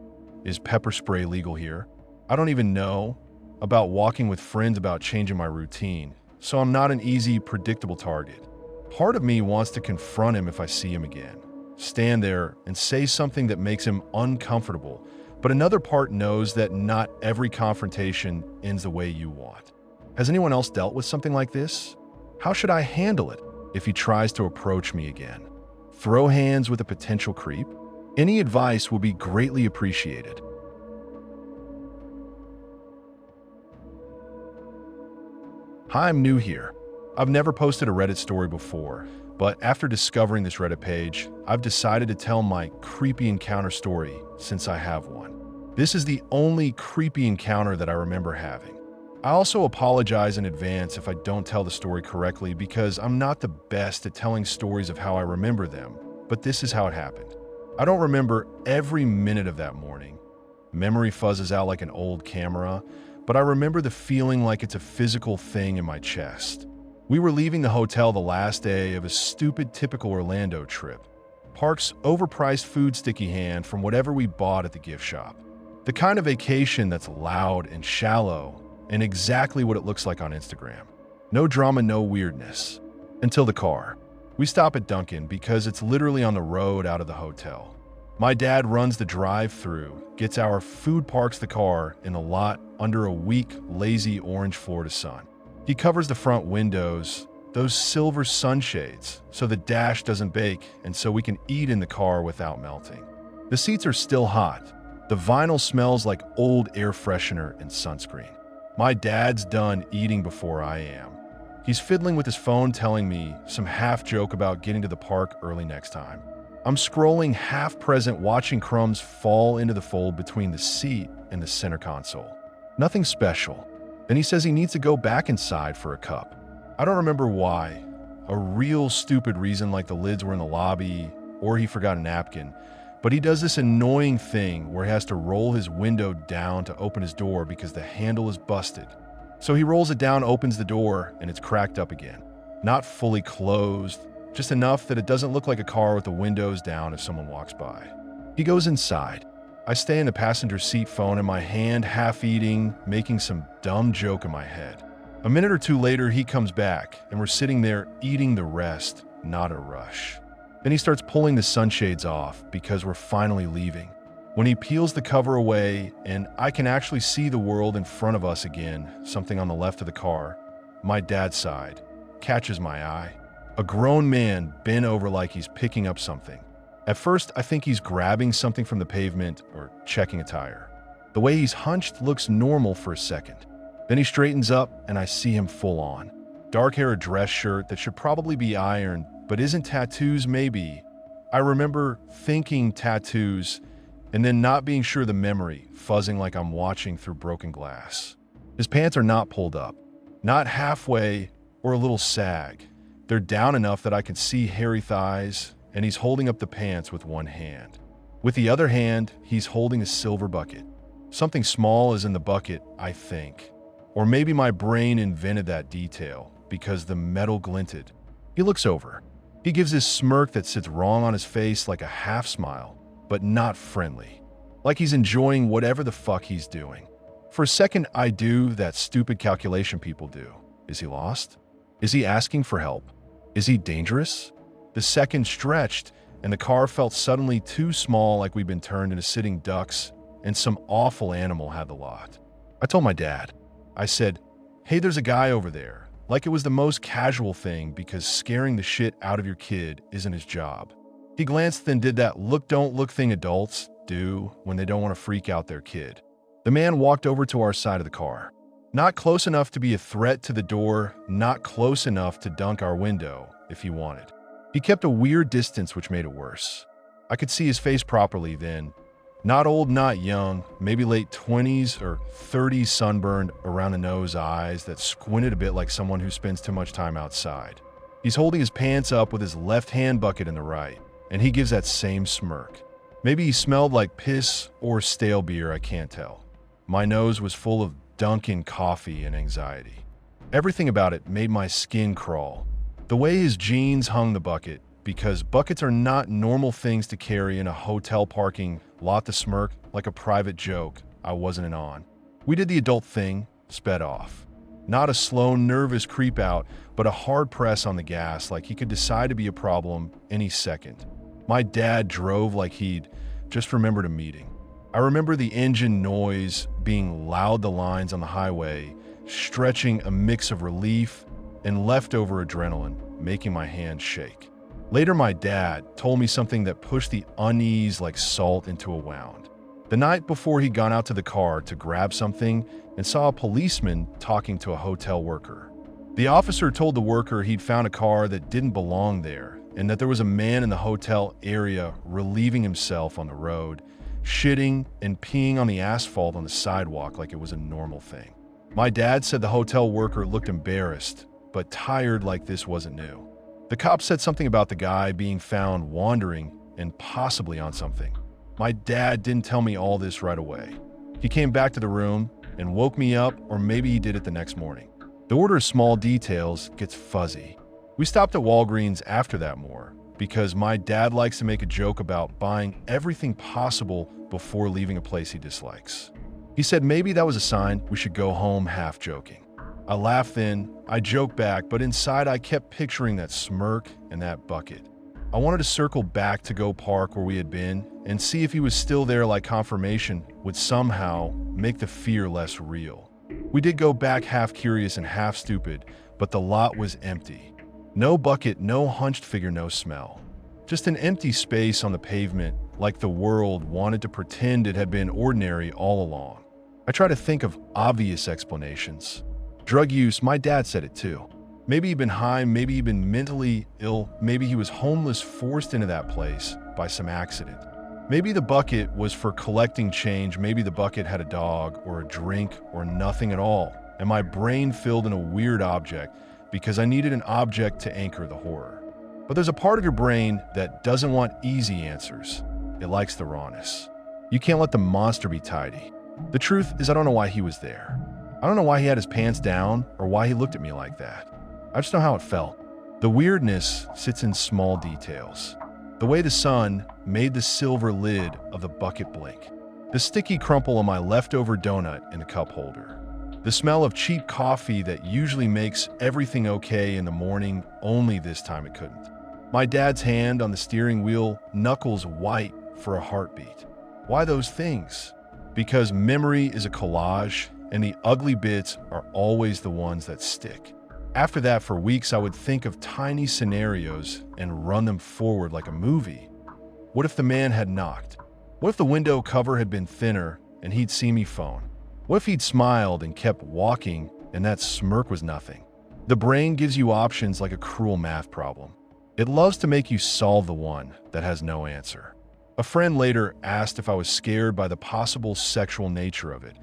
Is pepper spray legal here? I don't even know. About walking with friends, about changing my routine. So I'm not an easy, predictable target. Part of me wants to confront him if I see him again. Stand there and say something that makes him uncomfortable. But another part knows that not every confrontation ends the way you want. Has anyone else dealt with something like this? How should I handle it if he tries to approach me again? Throw hands with a potential creep? Any advice will be greatly appreciated. Hi, I'm new here. I've never posted a Reddit story before, but after discovering this Reddit page, I've decided to tell my creepy encounter story since I have one. This is the only creepy encounter that I remember having. I also apologize in advance if I don't tell the story correctly because I'm not the best at telling stories of how I remember them, but this is how it happened. I don't remember every minute of that morning. Memory fuzzes out like an old camera, but I remember the feeling like it's a physical thing in my chest. We were leaving the hotel the last day of a stupid typical Orlando trip. Park's overpriced food sticky hand from whatever we bought at the gift shop. The kind of vacation that's loud and shallow and exactly what it looks like on Instagram. No drama, no weirdness. Until the car. We stop at Dunkin' because it's literally on the road out of the hotel. My dad runs the drive-through, gets our food, parks the car in the lot under a weak, lazy orange Florida sun. He covers the front windows, those silver sunshades, so the dash doesn't bake and so we can eat in the car without melting. The seats are still hot. The vinyl smells like old air freshener and sunscreen. My dad's done eating before I am. He's fiddling with his phone telling me some half joke about getting to the park early next time. I'm scrolling half present watching crumbs fall into the fold between the seat and the center console. Nothing special. Then he says he needs to go back inside for a cup. I don't remember why. A real stupid reason like the lids were in the lobby or he forgot a napkin. But he does this annoying thing where he has to roll his window down to open his door because the handle is busted. So he rolls it down, opens the door, and it's cracked up again. Not fully closed, just enough that it doesn't look like a car with the windows down if someone walks by. He goes inside. I stay in the passenger seat, phone in my hand, half eating, making some dumb joke in my head. A minute or two later, he comes back, and we're sitting there eating the rest, not a rush. Then he starts pulling the sunshades off because we're finally leaving. When he peels the cover away, and I can actually see the world in front of us again, something on the left of the car, my dad's side, catches my eye. A grown man bent over like he's picking up something. At first, I think he's grabbing something from the pavement or checking a tire. The way he's hunched looks normal for a second. Then he straightens up and I see him full on. Dark hair, a dress shirt that should probably be ironed, but isn't. Tattoos maybe. I remember thinking tattoos and then not being sure, the memory fuzzing like I'm watching through broken glass. His pants are not pulled up, not halfway or a little sag. They're down enough that I can see hairy thighs, and he's holding up the pants with one hand. With the other hand, he's holding a silver bucket. Something small is in the bucket, I think. Or maybe my brain invented that detail because the metal glinted. He looks over. He gives this smirk that sits wrong on his face like a half smile, but not friendly. Like he's enjoying whatever the fuck he's doing. For a second, I do that stupid calculation people do. Is he lost? Is he asking for help? Is he dangerous? The second stretched, and the car felt suddenly too small, like we'd been turned into sitting ducks, and some awful animal had the lot. I told my dad. I said, "Hey, there's a guy over there," like it was the most casual thing because scaring the shit out of your kid isn't his job. He glanced, then did that look don't look thing adults do when they don't want to freak out their kid. The man walked over to our side of the car. Not close enough to be a threat to the door, not close enough to dunk our window if he wanted. He kept a weird distance, which made it worse. I could see his face properly then. Not old, not young, maybe late 20s or 30s, sunburned around the nose, eyes that squinted a bit like someone who spends too much time outside. He's holding his pants up with his left hand bucket in the right, and he gives that same smirk. Maybe he smelled like piss or stale beer, I can't tell. My nose was full of Dunkin' coffee and anxiety. Everything about it made my skin crawl. The way his jeans hung the bucket, because buckets are not normal things to carry in a hotel parking lot, the smirk like a private joke I wasn't in on. We did the adult thing, sped off. Not a slow, nervous creep out, but a hard press on the gas like he could decide to be a problem any second. My dad drove like he'd just remembered a meeting. I remember the engine noise being loud, the lines on the highway, stretching a mix of relief and leftover adrenaline, making my hands shake. Later, my dad told me something that pushed the unease like salt into a wound. The night before, he'd gone out to the car to grab something and saw a policeman talking to a hotel worker. The officer told the worker he'd found a car that didn't belong there and that there was a man in the hotel area relieving himself on the road, shitting and peeing on the asphalt on the sidewalk like it was a normal thing. My dad said the hotel worker looked embarrassed, but tired like this wasn't new. The cop said something about the guy being found wandering and possibly on something. My dad didn't tell me all this right away. He came back to the room and woke me up, or maybe he did it the next morning. The order of small details gets fuzzy. We stopped at Walgreens after that more, because my dad likes to make a joke about buying everything possible before leaving a place he dislikes. He said maybe that was a sign we should go home, half joking. I laughed then, I joked back, but inside I kept picturing that smirk and that bucket. I wanted to circle back to go park where we had been and see if he was still there, like confirmation would somehow make the fear less real. We did go back, half curious and half stupid, but the lot was empty. No bucket, no hunched figure, no smell. Just an empty space on the pavement, like the world wanted to pretend it had been ordinary all along. I try to think of obvious explanations. Drug use, my dad said it too. Maybe he'd been high, maybe he'd been mentally ill, maybe he was homeless, forced into that place by some accident. Maybe the bucket was for collecting change, maybe the bucket had a dog or a drink or nothing at all, and my brain filled in a weird object because I needed an object to anchor the horror. But there's a part of your brain that doesn't want easy answers. It likes the rawness. You can't let the monster be tidy. The truth is, I don't know why he was there. I don't know why he had his pants down or why he looked at me like that. I just know how it felt. The weirdness sits in small details. The way the sun made the silver lid of the bucket blink. The sticky crumple on my leftover donut in the cup holder. The smell of cheap coffee that usually makes everything okay in the morning, only this time it couldn't. My dad's hand on the steering wheel, knuckles white for a heartbeat. Why those things? Because memory is a collage, and the ugly bits are always the ones that stick. After that, for weeks, I would think of tiny scenarios and run them forward like a movie. What if the man had knocked? What if the window cover had been thinner and he'd see me phone? What if he'd smiled and kept walking and that smirk was nothing? The brain gives you options like a cruel math problem. It loves to make you solve the one that has no answer. A friend later asked if I was scared by the possible sexual nature of it,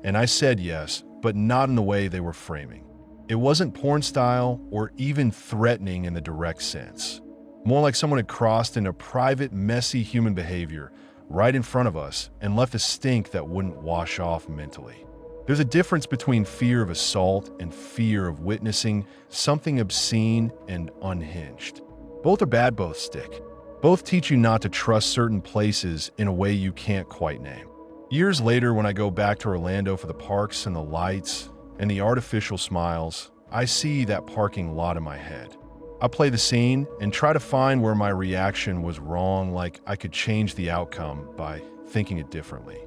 and I said yes, but not in the way they were framing. It wasn't porn style or even threatening in the direct sense. More like someone had crossed into private, messy human behavior right in front of us and left a stink that wouldn't wash off mentally. There's a difference between fear of assault and fear of witnessing something obscene and unhinged. Both are bad, both stick. Both teach you not to trust certain places in a way you can't quite name. Years later, when I go back to Orlando for the parks and the lights and the artificial smiles, I see that parking lot in my head. I play the scene and try to find where my reaction was wrong, like I could change the outcome by thinking it differently.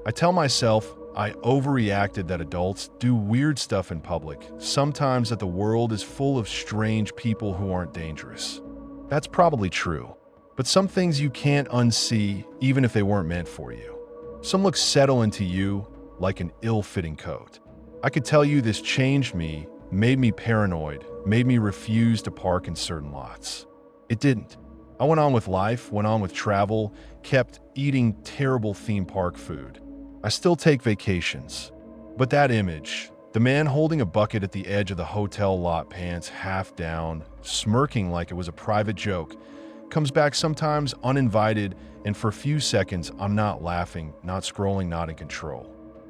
I tell myself I overreacted, that adults do weird stuff in public, sometimes that the world is full of strange people who aren't dangerous. That's probably true, but some things you can't unsee even if they weren't meant for you. Some look settle into you like an ill-fitting coat. I could tell you this changed me, made me paranoid, made me refuse to park in certain lots. It didn't. I went on with life, went on with travel, kept eating terrible theme park food. I still take vacations. But that image, the man holding a bucket at the edge of the hotel lot, pants half down, smirking like it was a private joke, comes back sometimes uninvited, and for a few seconds I'm not laughing, not scrolling, not in control.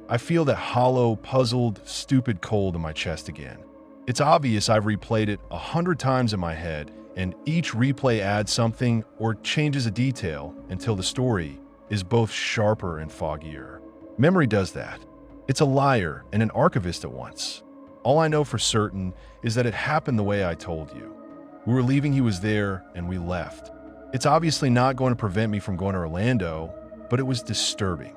I feel that hollow, puzzled, stupid cold in my chest again. It's obvious I've replayed it 100 times in my head, and each replay adds something or changes a detail until the story is both sharper and foggier. Memory does that. It's a liar and an archivist at once. All I know for certain is that it happened the way I told you. We were leaving, he was there, and we left. It's obviously not going to prevent me from going to Orlando, but it was disturbing.